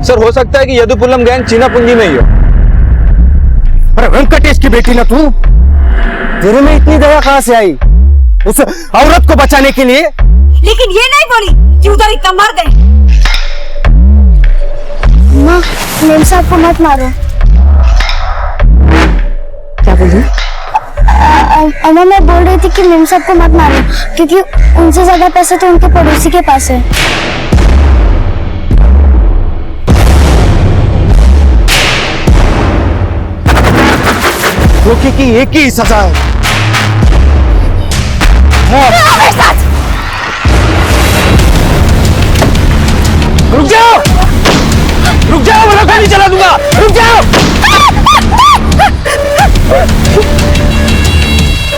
सर हो सकता है कि यदुपुलम गैंग चीना पुंजी में ही हो। अरे वेंकटेश की बेटी ना तू, तेरे में इतनी दया कहां से आई उस औरत को बचाने के लिए? लेकिन ये नहीं बोली कि उधर इतना मर गए। माँ, मेम साहब को मत मारो। क्या बोली? अम्मा, मैं बोल रही थी कि मेम साहब को मत मारो, क्योंकि उनसे ज्यादा पैसे तो उनके पड़ोसी के पास है। धोखे की एक ही सजा है, मौत। रुक जाओ, रुक जाओ, मैं गोली चला दूंगा, रुक जाओ।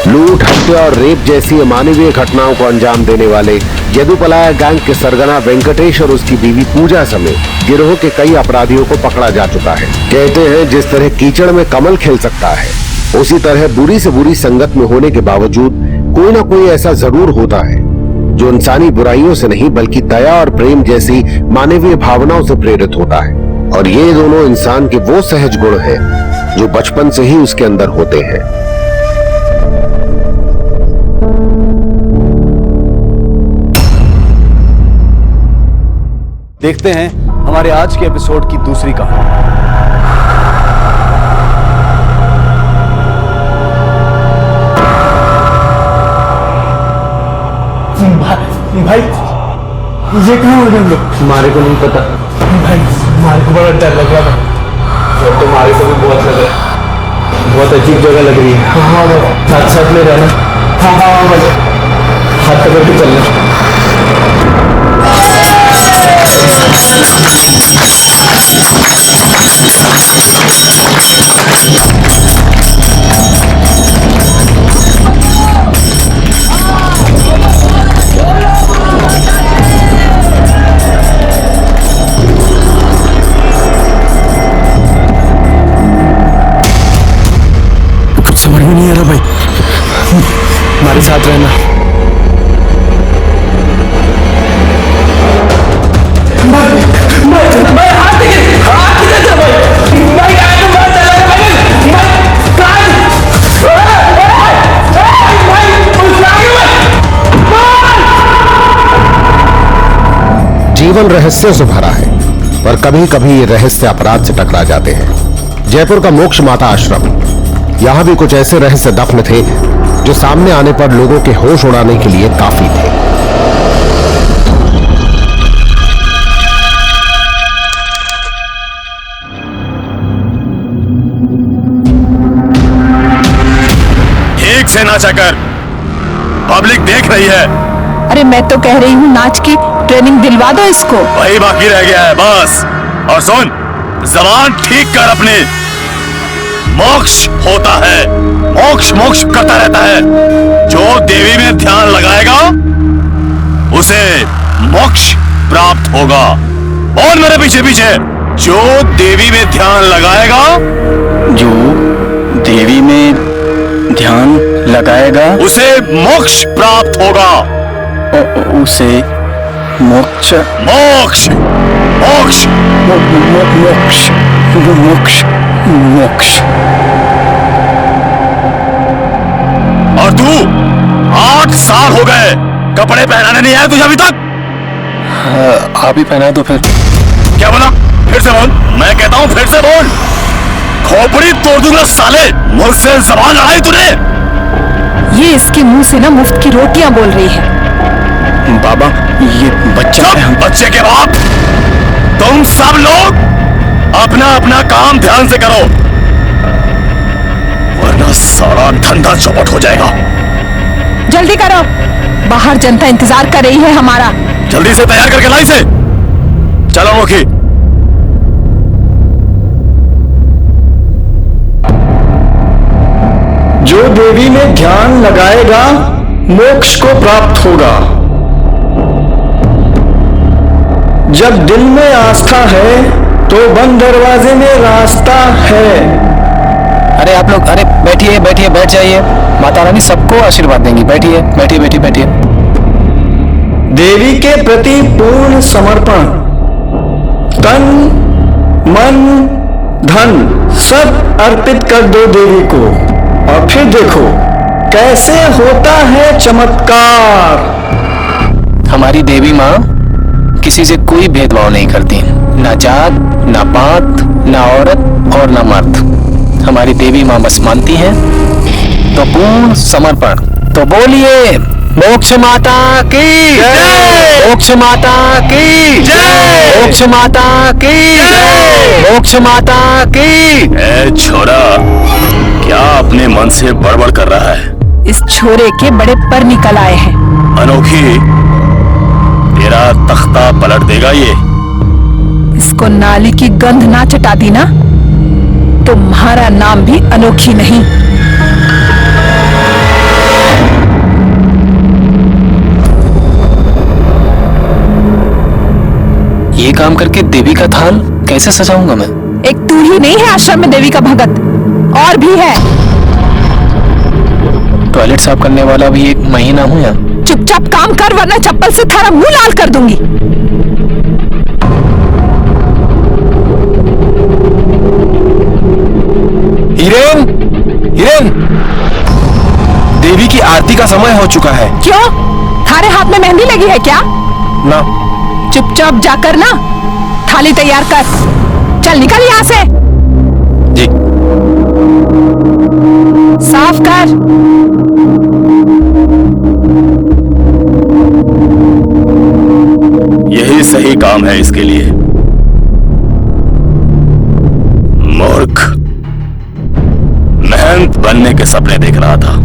लूट, हत्या और रेप जैसी अमानवीय घटनाओं को अंजाम देने वाले यदुपलाया गैंग के सरगना वेंकटेश और उसकी बीवी पूजा समेत गिरोह के कई अपराधियों को पकड़ा जा चुका है। कहते हैं जिस तरह कीचड़ में कमल खिल सकता है, उसी तरह बुरी से बुरी संगत में होने के बावजूद कोई ना कोई ऐसा जरूर होता है जो इंसानी बुराइयों से नहीं बल्कि दया और प्रेम जैसी मानवीय भावनाओं से प्रेरित होता है। और ये दोनों इंसान के वो सहज गुण हैं जो बचपन से ही उसके अंदर होते हैं। देखते हैं हमारे आज के एपिसोड की दूसरी कहानी। भाई ये कहाँ हो गए? हमारे को नहीं पता भाई, हमारे को बड़ा डर लग रहा था। और तुम्हारे को भी बहुत लग रहा है, बहुत अजीब जगह लग रही है। हाँ साथ साथ में रहना। हाँ हाँ भाई, हाथ पकड़ के चलना। कुछ समझ में नहीं आ रहा भाई, हमारे साथ रहना। जीवन रहस्यों से भरा है, पर कभी कभी ये रहस्य अपराध से टकरा जाते हैं। जयपुर का मोक्ष माता आश्रम, यहां भी कुछ ऐसे रहस्य दफन थे जो सामने आने पर लोगों के होश उड़ाने के लिए काफी थे। ठीक से नाचा कर, पब्लिक देख रही है। अरे मैं तो कह रही हूँ नाच की ट्रेनिंग दिलवा दो इसको। वही बाकी रह गया है बस। और सुन, जबान ठीक कर अपनी। मोक्ष होता है, मोक्ष मोक्ष करता रहता है। जो देवी में ध्यान लगाएगा उसे मोक्ष प्राप्त होगा। और मेरे पीछे पीछे, जो देवी में ध्यान लगाएगा, जो देवी में ध्यान लगाएगा उसे मोक्ष प्राप्त होगा। उसे मोक्ष मोक्ष मोक्ष मोक्ष मोक्ष मोक्ष। और तू 8 साल हो गए, कपड़े पहनाने नहीं आया तुझे अभी तक? आप ही पहना दो फिर। क्या बोला? फिर से बोल। मैं कहता हूँ फिर से बोल। खोपड़ी तोड़ दूंगा साले, मुझसे जबान लड़ाई तूने। ये इसके मुंह से ना मुफ्त की रोटियां बोल रही है। बाबा ये बच्चा है। बच्चे के बाप, तुम सब लोग अपना अपना काम ध्यान से करो, वरना सारा धंधा चौपट हो जाएगा। जल्दी करो, बाहर जनता इंतजार कर रही है हमारा। जल्दी से तैयार करके लाई से। चलो मुखी। जो देवी में ध्यान लगाएगा मोक्ष को प्राप्त होगा। जब दिल में आस्था है तो बंद दरवाजे में रास्ता है। अरे आप लोग, अरे बैठिए बैठिए, बैठ जाइए। माता रानी सबको आशीर्वाद देंगी। बैठिए बैठिए बैठिए बैठिए। देवी के प्रति पूर्ण समर्पण, तन मन धन सब अर्पित कर दो देवी को और फिर देखो कैसे होता है चमत्कार। हमारी देवी माँ किसी से कोई भेदभाव नहीं करती, ना जात, ना पात, ना औरत और ना मर्द। हमारी देवी माँ बस मानती है तो पूर्ण समर्पण। तो बोलिए मोक्ष माता की जय, मोक्ष माता की जय, मोक्ष माता की जय, मोक्ष माता की। ए छोरा, क्या अपने मन से बड़बड़ कर रहा है? इस छोरे के बड़े पर निकल आए हैं। अनोखी, तेरा तख्ता पलट देगा ये। इसको नाली की गंध ना चटा दी ना तो तुम्हारा नाम भी अनोखी नहीं। ये काम करके देवी का थाल कैसे सजाऊंगा मैं? एक तू ही नहीं है आश्रम में देवी का भगत, और भी है। टॉयलेट साफ करने वाला भी एक महीना हूँ या? चुपचाप काम कर वरना चप्पल से थारा मुंह लाल कर दूंगी। हिरेन, हिरेन, देवी की आरती का समय हो चुका है। क्यों? थारे हाथ में मेहंदी लगी है क्या? ना। चुपचाप जाकर ना थाली तैयार कर। चल निकल यहाँ से। जी। साफ कर। यही सही काम है इसके लिए। मूर्ख, महंत बनने के सपने देख रहा था।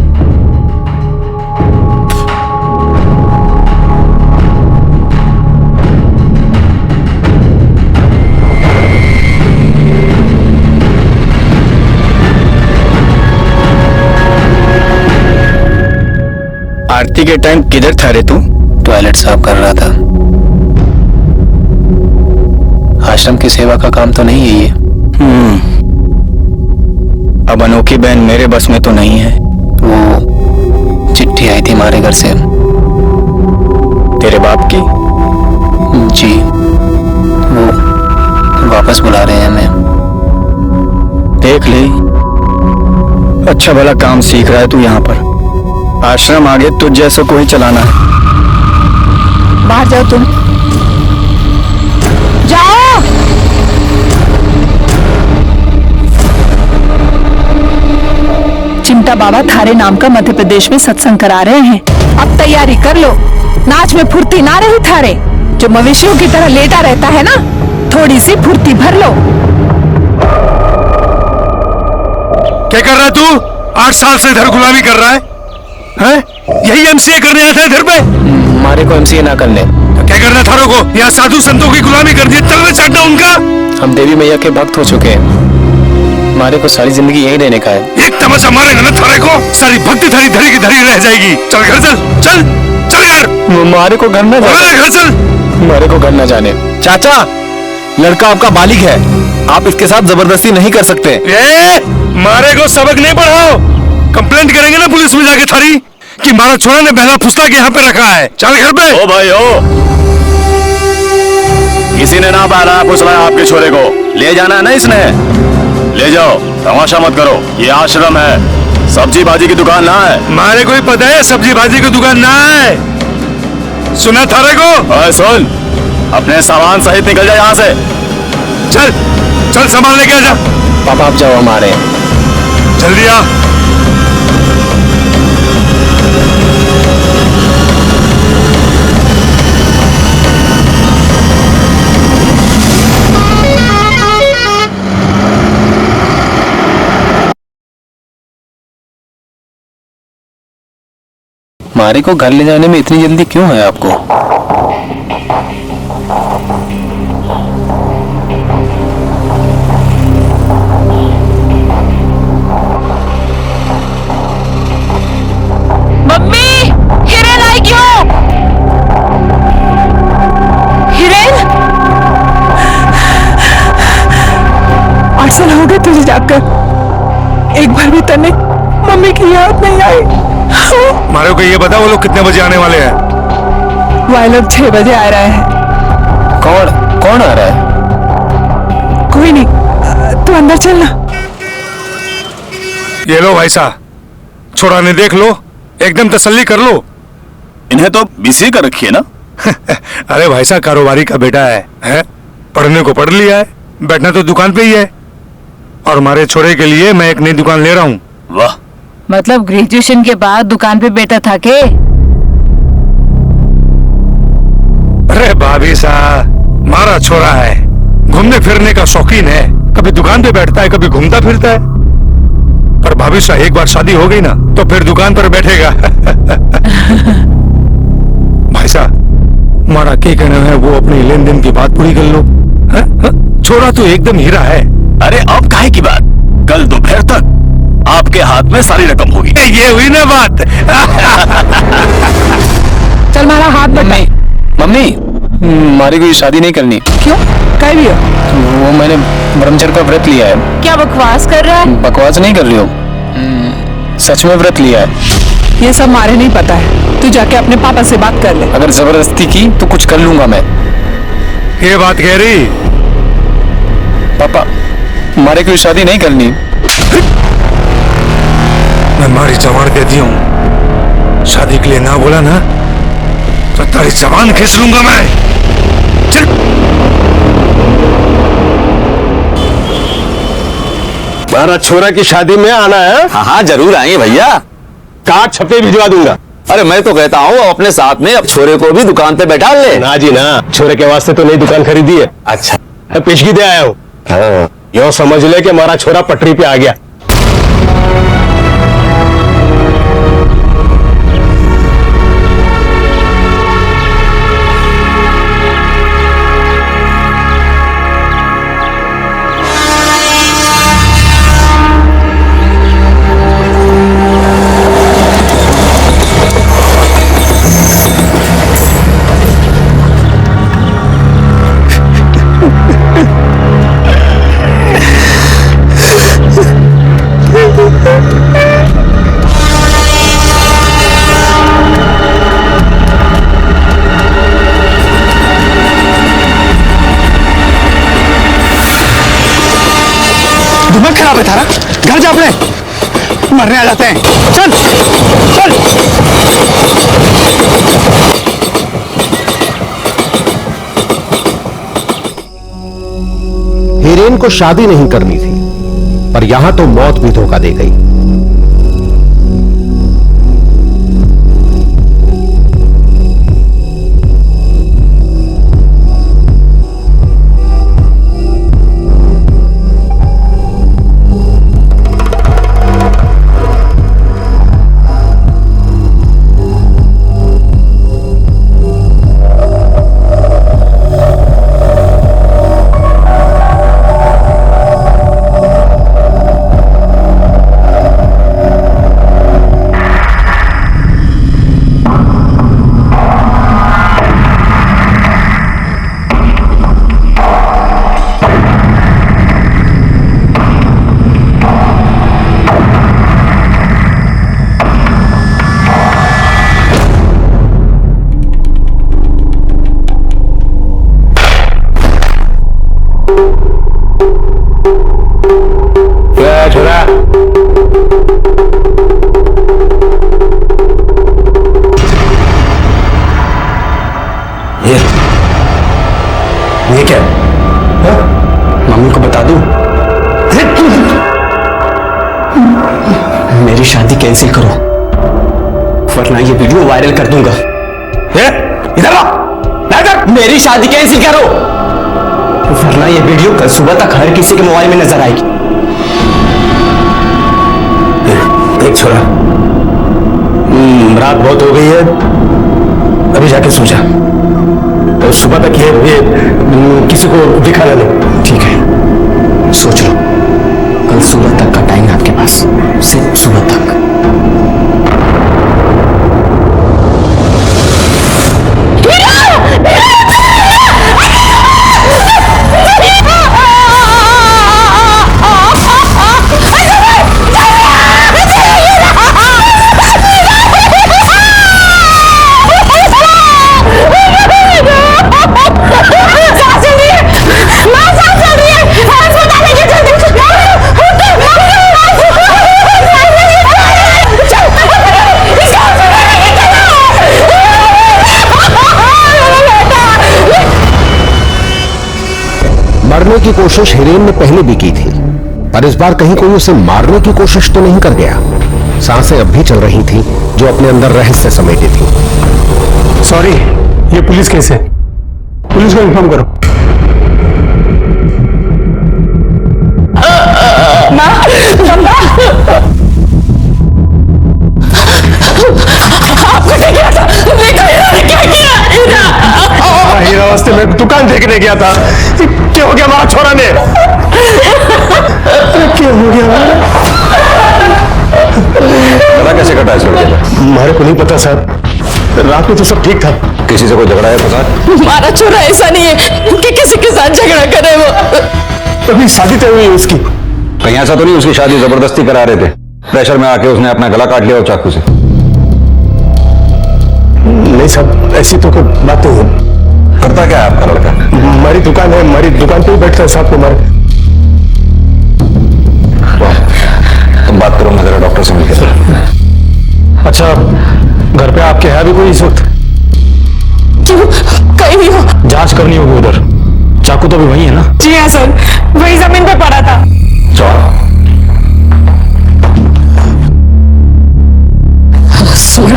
आरती के टाइम किधर था रे तू? टॉयलेट साफ कर रहा था। आश्रम की सेवा का काम तो नहीं है ये। अब अनोखी बहन मेरे बस में तो नहीं है। वो चिट्ठी आई थी हमारे घर से। तेरे बाप की? जी, वो वापस बुला रहे हैं हमें। देख ले, अच्छा भला काम सीख रहा है तू यहाँ पर। आश्रम आगे तुझ जैसा कोई चलाना है। बाहर जाओ तुम, जाओ। चिंटा बाबा थारे नाम का मध्य प्रदेश में सत्संग करा रहे हैं। अब तैयारी कर लो। नाच में फुर्ती ना रही थारे, जो मवेशियों की तरह लेटा रहता है ना, थोड़ी सी फुर्ती भर लो। क्या कर रहा है तू? 8 साल से इधर गुलामी कर रहा है? हैं? यही एमसीए करने आया था इधर पे? हमारे को एमसीए ना करने। तो क्या करना थारों को? यहाँ साधु संतों की गुलामी कर दी, तलवे चाटना उनका। हम देवी मैया के भक्त हो चुके हैं, हमारे को सारी जिंदगी यही रहने का है। एक तमाचा मारेगा ना थारे को, सारी भक्ति थारी धरी की धरी रह जाएगी। चल घर चल, चल चल यार। हमारे को घर न जाने। घर चल। हमारे को घर न जाने। चाचा, लड़का आपका बालिग है, आप इसके साथ जबरदस्ती नहीं कर सकते। मारे को सबक नहीं पढ़ाओ, कंप्लेंट करेंगे ना पुलिस में जाके थारी कि मारा छोरा ने बहला फुसला के यहाँ पे रखा है। चल घर पे। ओ भाई ओ, किसी ने ना बहला फुसलाया आपके छोरे को, ले जाना है ना इसने, ले जाओ। तमाशा मत करो, ये आश्रम है, सब्जी भाजी की दुकान ना है। मारे को ही पता है सब्जी भाजी की दुकान ना है, सुना थारे को? सुन, अपने सामान सहित निकल जा यहाँ से। चल चल, सामान लेके आ जा। पापा आप जाओ, हमारे जल्दी आ। हमारे को घर ले जाने में इतनी जल्दी क्यों है आपको? मम्मी, हिरेन आई क्यों? हिरेन, 8 साल हो गए तुझे जाकर, एक बार भी तने मम्मी की याद नहीं आई। मारे को ये बता वो लोग कितने बजे आने वाले हैं? वो लोग 6 बजे आ रहे हैं। कौन कौन आ रहा है? कोई तू अंदर चलना। ये लो भाई साहब, छोड़ा ने देख लो, एकदम तसल्ली कर लो। इन्हें तो बिजी कर रखी है ना। अरे भाई साहब, कारोबारी का बेटा है? पढ़ने को पढ़ लिया है, बैठना तो दुकान पे ही है। और हमारे छोरे के लिए मैं एक नई दुकान ले रहा हूँ। वाह, मतलब ग्रेजुएशन के बाद दुकान पे बैठा था के? अरे भाभी साहब, हमारा छोरा है, घूमने फिरने का शौकीन है, कभी दुकान पे बैठता है, कभी घूमता फिरता है। पर भाभी साहब, एक बार शादी हो गई ना तो फिर दुकान पर बैठेगा। भाई साहब, हमारा क्या कहना है, वो अपनी लेन देन की बात पूरी कर लो। छोरा तो एकदम हीरा है। अरे अब काहे की बात, कल दोपहर तक आपके हाथ में सारी रकम होगी। ये हुई ना बात। चल मारा हाथ बटाई। मम्मी, हमारी कोई शादी नहीं करनी। क्यों? कह भी हो? वो मैंने ब्रह्मचर्य का व्रत लिया है। क्या बकवास कर रहा है? बकवास नहीं कर रही हो, सच में व्रत लिया है। ये सब मारे नहीं पता है, तू जाके अपने पापा से बात कर ले। अगर जबरदस्ती की तो कुछ कर लूंगा मैं। ये बात कह रही? पापा, हमारे कोई शादी नहीं करनी। मैं मारी जबान कहती हूँ, शादी के लिए ना बोला ना तो तारी जबान खींच लूंगा मैं। चल। हमारा छोरा की शादी में आना है? हाँ हाँ, जरूर आएंगे भैया। कार्ड छपे भिजवा दूंगा। अरे मैं तो कहता हूँ अपने साथ में अब छोरे को भी दुकान पे बैठा ले। ना जी ना, छोरे के वास्ते तो नई दुकान खरीदी है। अच्छा, पेशगी दे आया हूँ। हाँ, यो समझ ले कि हमारा छोरा पटरी पे आ गया। दिमाग खराब है थारा, घर जा अपने, मरने आ जाते हैं। चल चल। हिरेन को शादी नहीं करनी थी, पर यहां तो मौत भी धोखा दे गई। छोरा, ये क्या? मम्मी को बता दूं? मेरी शादी कैंसिल करो, वरना ये वीडियो वायरल कर दूंगा। इधर आ, मेरी शादी कैंसिल करो, वरना ये वीडियो कल सुबह तक हर किसी के मोबाइल में नजर आएगी। देख छोरा, रात बहुत हो गई है, अभी जाके सो जा। तो सुबह तक ये किसी को दिखाना नहीं। ठीक है, सोच लो, कल सुबह तक का टाइम है आपके पास, सिर्फ सुबह तक। सांस चल रही है, सांस चल रही है, सांस बता देंगे जल्दी। मारने की कोशिश हिरेन ने पहले भी की थी, पर इस बार कहीं कोई उसे मारने की कोशिश तो नहीं कर गया। सांसें अब भी चल रही थी जो अपने अंदर रहस्य समेटी थी। सॉरी, ये पुलिस केस है, पुलिस को इन्फॉर्म करो। हीरा वास्ते मैं दुकान देखने गया था। क्या हो गया हमारा छोरा ने? क्या हो गया? गला कैसे कटा है छोटे? हमारे को नहीं पता साहब, रात में तो सब ठीक था। किसी से कोई झगड़ा है पता? हमारा छोरा ऐसा नहीं है कि किसी के साथ झगड़ा करे। वो अभी शादी तय हुई है उसकी। कहीं ऐसा तो नहीं उसकी शादी जबरदस्ती करा रहे थे, प्रेशर में आके उसने अपना गला काट लिया हो चाकू से? नहीं साहब, ऐसी तो कोई बात नहीं है। करता क्या है आपका लड़का? हमारी दुकान है, हमारी दुकान पे ही बैठता है साहब को मारे। तुम बात करो, मैं जरा डॉक्टर से मिलकर। अच्छा, घर पे आपके है भी कोई इस वक्त? क्यों? कहीं नहीं हो। जांच करनी होगी उधर। चाकू तो भी वही है ना? जी हाँ सर, वही जमीन पे पड़ा था। सुन,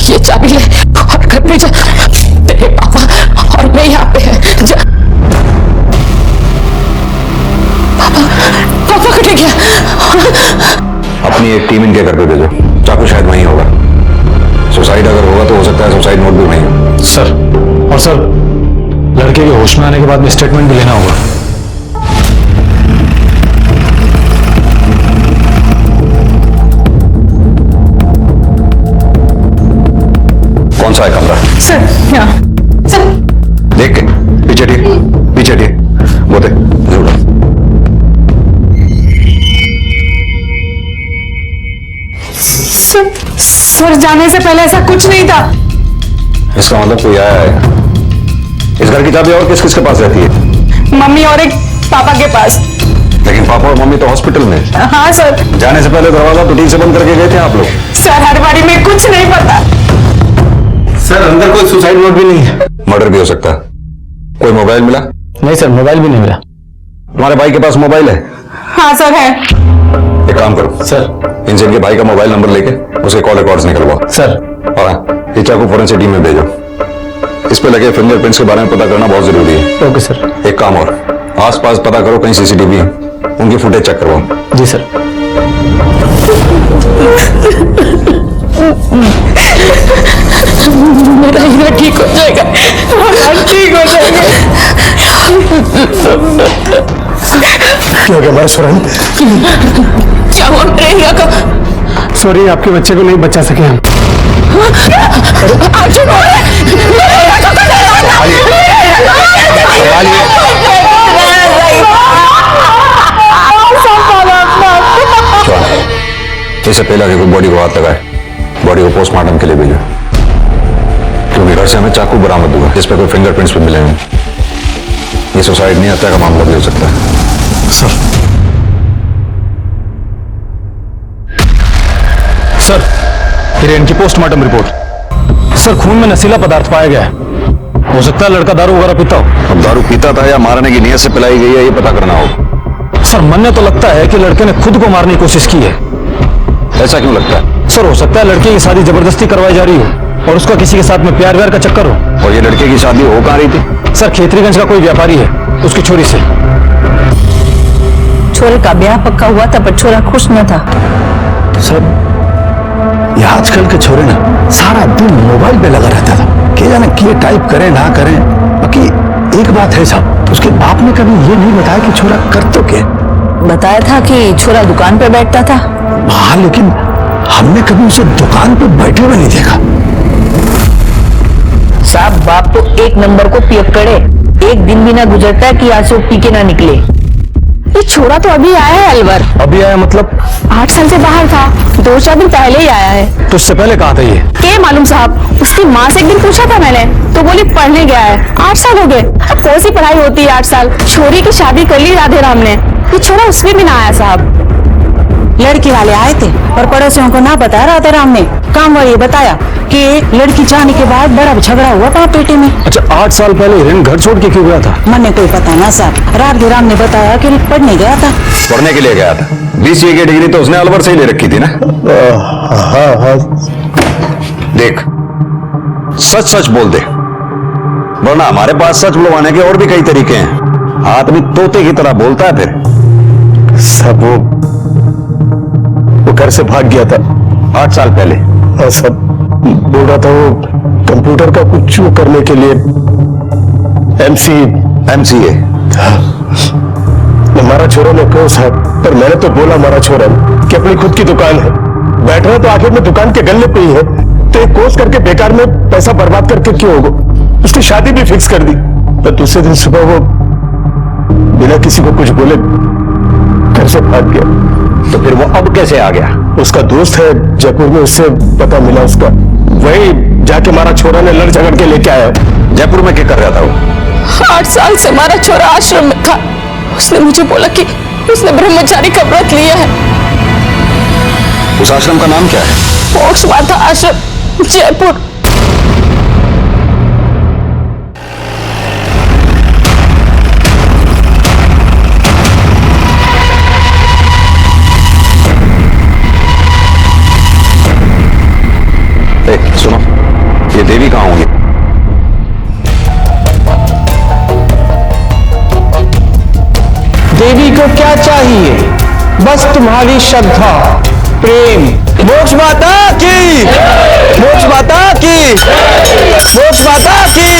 ये चाबी ले और घर पे जा। तेरे पापा और मैं यहाँ पे है। जा। पापा कटे गया। अपनी एक टीम इनके घर पे भेजो, चाकू शायद वहीं होगा। सुसाइड अगर होगा तो हो सकता है सुसाइड नोट भी वहीं हो। सर, और सर लड़के के होश में आने के बाद में स्टेटमेंट भी लेना होगा। कौन सा है कमरा? सर यहाँ। सर देख के पीछे ठीक, पीछे ठीक, वो देख जरूर। सर जाने से पहले ऐसा कुछ नहीं था। इसका मतलब कोई आया है। इस घर की चाबी और किस किस के पास रहती है? मम्मी और एक पापा के पास। लेकिन पापा और मम्मी तो हॉस्पिटल में। हाँ सर। जाने से पहले दरवाजा तो ठीक से बंद करके गए थे आप लोग। सर हर बारी में कुछ नहीं पता। सर अंदर कोई सुसाइड नोट भी नहीं है। मर्डर भी हो सकता है। कोई मोबाइल मिला? नहीं सर, मोबाइल भी नहीं मिला। तुम्हारे भाई के पास मोबाइल है? हाँ सर है। एक काम करो सर, इनसे इनके भाई का मोबाइल नंबर लेके उसके कॉल रिकॉर्ड्स निकलवाओ। सर और ये चाकू फॉरेंसिक टीम में भेजो। इस पे लगे फिंगरप्रिंट्स के बारे में पता करना बहुत जरूरी है। Okay sir. एक काम और, आसपास पता करो कहीं सीसीटीवी है, उनकी फुटेज चेक करवाओ। जी सर। मेरा हीरा ठीक हो जाएगा, ठीक हो जाएगा। क्या हो गया हमारे सोरन? क्या हुआ मेरे हीरा का? सॉरी, आपके बच्चे को नहीं बचा सके हम। इससे पहले कि कोई बॉडी को हाथ लगाए, बॉडी को पोस्टमार्टम के लिए भेजो, क्योंकि घर से हमें चाकू बरामद हुआ जिस पे कोई फिंगरप्रिंट्स भी मिले हैं। ये सुसाइड नहीं, हत्या का मामला भी हो सकता है। सर, हिरेन की पोस्टमार्टम रिपोर्ट। सर, खून में नशीला पदार्थ पाया गया है। हो सकता है लड़का दारू वगैरह पीता हो। अब दारू पीता था या मारने की नीयत से पिलाई गई है, ये पता करना होगा। सर, मन तो लगता है कि लड़के ने खुद को मारने की कोशिश की है। ऐसा क्यों लगता है? सर, हो सकता है लड़के की शादी जबरदस्ती करवाई जा रही हो और उसका किसी के साथ में प्यार व्यार का चक्कर हो। और ये लड़के की शादी हो कहाँ रही थी? सर, खेतरीगंज का कोई व्यापारी है, उसकी छोरी से। छोरे का ब्याह पक्का हुआ था पर छोरा खुश न था। सर, ये आजकल के छोरे ना सारा दिन मोबाइल पे लगा रहता था। क्या जाने किए टाइप करें ना करें। बाकी एक बात है साहब, उसके बाप ने कभी ये नहीं बताया कि छोरा कर तो क्या। बताया था कि छोरा दुकान पे बैठता था। हाँ, लेकिन हमने कभी उसे दुकान पे बैठे हुए नहीं देखा। साहब, बाप तो एक नंबर को पियक्कड़े। एक दिन भी ना गुजरता है कि आज से वो पी के ना निकले। ये छोरा तो अभी आया है अलवर। अभी आया मतलब? 8 साल से बाहर था, 2-4 दिन पहले ही आया है। तो उससे पहले कहाँ था ये? क्या मालूम साहब, उसकी माँ से एक दिन पूछा था मैंने तो बोली पढ़ने गया है। 8 साल हो गए। अब कौन सी पढ़ाई होती है 8 साल। छोरी की शादी कर ली राधे राम ने। ये छोरा उसमें भी ना आया साहब। लड़की वाले आए थे और पड़ोसियों को ना बताया राधा राम ने। काम वाली बताया कि लड़की जाने के बाद बड़ा झगड़ा हुआ था पेटी में। अच्छा, 8 साल पहले हिरेन घर छोड़ के क्यों गया था? मन कोई पता ना साहब। राधा राम ने बताया कि पढ़ने गया था। पढ़ने के लिए गया था? BCA की डिग्री तो उसने अलवर से ही ले रखी थी ना? हाँ। देख, सच सच बोल दे, वरना हमारे पास सच बुलवाने के और भी कई तरीके हैं। आदमी तोते की तरह बोलता है फिर। सब वो घर से भाग गया था 8 साल पहले। हाँ सब बोल रहा था वो कंप्यूटर का कुछ वो करने के लिए MCA। हमारा छोरा ने कहो साहब, पर मैंने तो बोला हमारा छोरा कि अपनी खुद की दुकान है, बैठ रहा तो आखिर में दुकान के गल्ले पे ही है, तो एक कोर्स करके बेकार में पैसा बर्बाद करके क्यों होगा। उसकी शादी भी फिक्स कर दी, पर दूसरे दिन सुबह वो बिना किसी को कुछ बोले घर से भाग गया। तो फिर वो अब कैसे आ गया? उसका दोस्त है जयपुर में, उससे पता मिला उसका, वही जाके हमारा छोरा ने लड़ झगड़ के लेके आया। जयपुर में क्या कर रहा था वो? 8 साल से हमारा छोरा आश्रम में था। उसने मुझे बोला कि उसने ब्रह्मचारी का व्रत लिया है। उस आश्रम का नाम क्या है? मोक्ष माता आश्रम, जयपुर। सुनो, ये देवी कहाँ होंगी? देवी को क्या चाहिए? बस तुम्हारी श्रद्धा, प्रेम। मोक्ष माता की, मोक्ष माता की, मोक्ष माता की,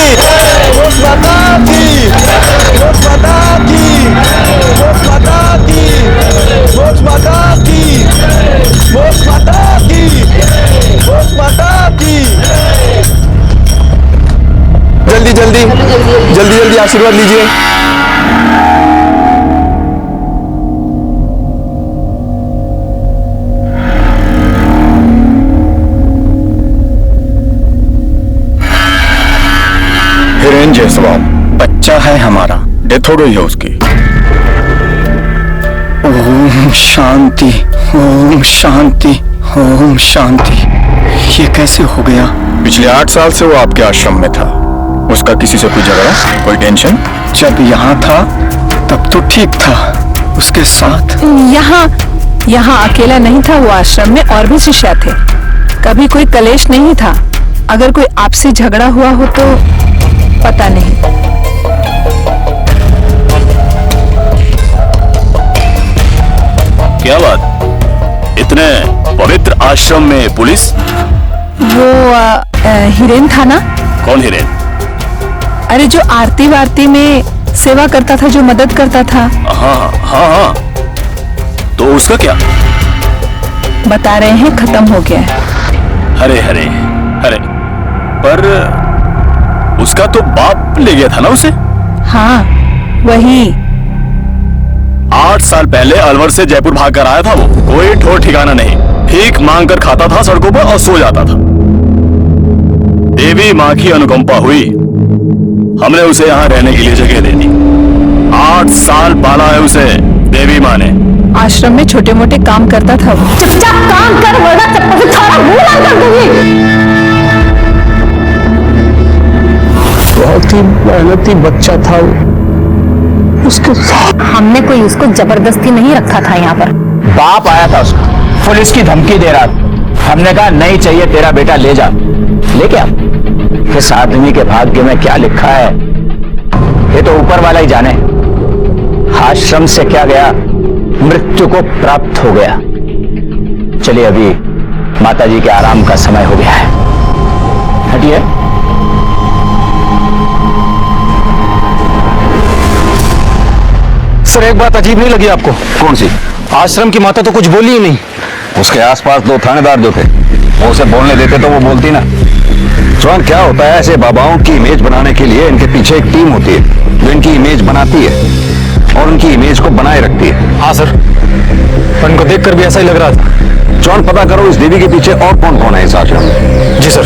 मोक्ष माता की, मोक्ष माता की, मोक्ष माता की, मोक्ष माता की, मोक्ष माता की, मोक्ष माता की। जल्दी जल्दी जल्दी जल्दी आशीर्वाद लीजिए। हिरेन जयसवाल बच्चा है हमारा, डेथ हो गई है उसकी। ओम शांति, ओम शांति, ओम शांति। ये कैसे हो गया? पिछले 8 साल से वो आपके आश्रम में था। उसका किसी से कोई झगड़ा, कोई टेंशन? जब यहाँ था तब तो ठीक था। उसके साथ यहाँ अकेला नहीं था वो, आश्रम में और भी शिष्य थे। कभी कोई कलेश नहीं था। अगर कोई आपसे झगड़ा हुआ हो तो पता नहीं। क्या बात, इतने पवित्र आश्रम में पुलिस? वो हिरेन था ना? कौन हिरेन? अरे जो आरती वारती में सेवा करता था, जो मदद करता था। हाँ हाँ हाँ, तो उसका क्या? बता रहे हैं खत्म हो गया है। हरे हरे हरे, पर उसका तो बाप ले गया था ना उसे? हाँ वही। 8 साल पहले अलवर से जयपुर भाग कर आया था वो। कोई ठोर ठिकाना नहीं, भीख मांग कर खाता था सड़कों पर और सो जाता था। देवी माँ की अनुकंपा हुई, हमने उसे यहाँ रहने के लिए जगह दे दी। 8 साल पाला है उसे देवी माँ ने। आश्रम में छोटे मोटे काम करता था वो। चुपचाप काम कर, वरना चप्पल से थारा मुंह लाल कर दूंगी। बहुत ही मेहनती बच्चा था वो। उसके साथ हमने कोई उसको जबरदस्ती नहीं रखा था यहाँ पर। बाप आया था उसका, पुलिस की धमकी दे रहा था। हमने कहा नहीं चाहिए तेरा बेटा, ले जा। लेके आ। इस आदमी के भाग्य में क्या लिखा है ये तो ऊपर वाला ही जाने। आश्रम से क्या गया, मृत्यु को प्राप्त हो गया। चलिए अभी माताजी के आराम का समय हो गया है, हटिए। सर एक बात अजीब नहीं लगी आपको? कौन सी? आश्रम की माता तो कुछ बोली ही नहीं। उसके आसपास 2 थानेदार जो थे, वो उसे बोलने देते तो वो बोलती ना। जॉन, क्या होता है, ऐसे बाबाओं की इमेज बनाने के लिए इनके पीछे एक टीम होती है जो इनकी इमेज बनाती है और उनकी इमेज को बनाए रखती है। हाँ सर, पर इनको देखकर भी ऐसा ही लग रहा था। जॉन, पता करो इस देवी के पीछे और कौन कौन है इस आश्रम में। जी सर।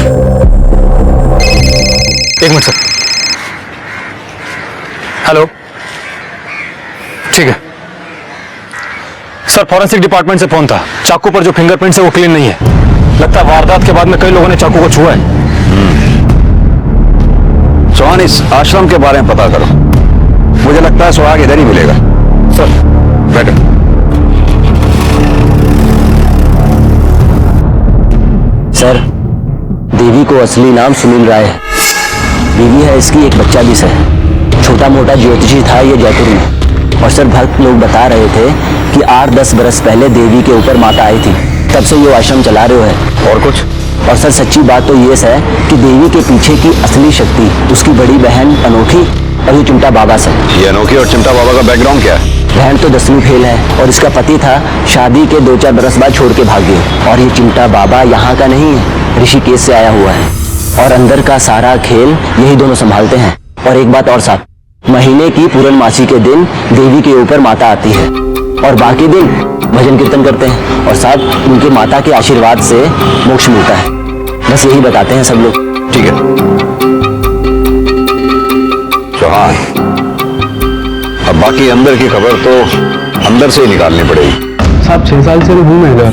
1 minute sir. हेलो, ठीक है। सर फॉरेंसिक डिपार्टमेंट से फोन था, चाकू पर जो फिंगरप्रिंट है वो क्लीन नहीं है। लगता है वारदात के बाद में कई लोगों ने चाकू को छुआ है। चौहान, इस आश्रम के बारे में पता करो, मुझे लगता है सुहाग इधर ही मिलेगा। सर बैठो। सर, देवी को असली नाम सुनील राय है। बीवी है इसकी, एक बच्चा भी सर। छोटा मोटा ज्योतिषी था ये जयपुर में। और सर भक्त लोग बता रहे थे कि 8-10 बरस पहले देवी के ऊपर माता आई थी, तब से ये आश्रम चला रहे है। और कुछ? और सर सच्ची बात तो ये है कि देवी के पीछे की असली शक्ति उसकी बड़ी बहन अनोखी और ये चिमटा बाबा सर। ये अनोखी और चिमटा बाबा का बैकग्राउंड क्या है? बहन तो 10वीं फेल है और इसका पति था, शादी के 2-4 बरस बाद छोड़ के भाग गए। और ये चिमटा बाबा यहाँ का नहीं है, ऋषिकेश से आया हुआ है। और अंदर का सारा खेल यही दोनों संभालते हैं। और एक बात और साहब, महीने की पूर्णमासी के दिन देवी के ऊपर माता आती है और बाकी दिन भजन कीर्तन करते हैं। और साहब उनकी माता के आशीर्वाद से मोक्ष मिलता है। बस यही बताते हैं सब लोग। ठीक है चौहान, अब बाकी अंदर की खबर तो अंदर से ही निकालनी पड़ेगी। साहब 6 साल से हूँ मैं इधर,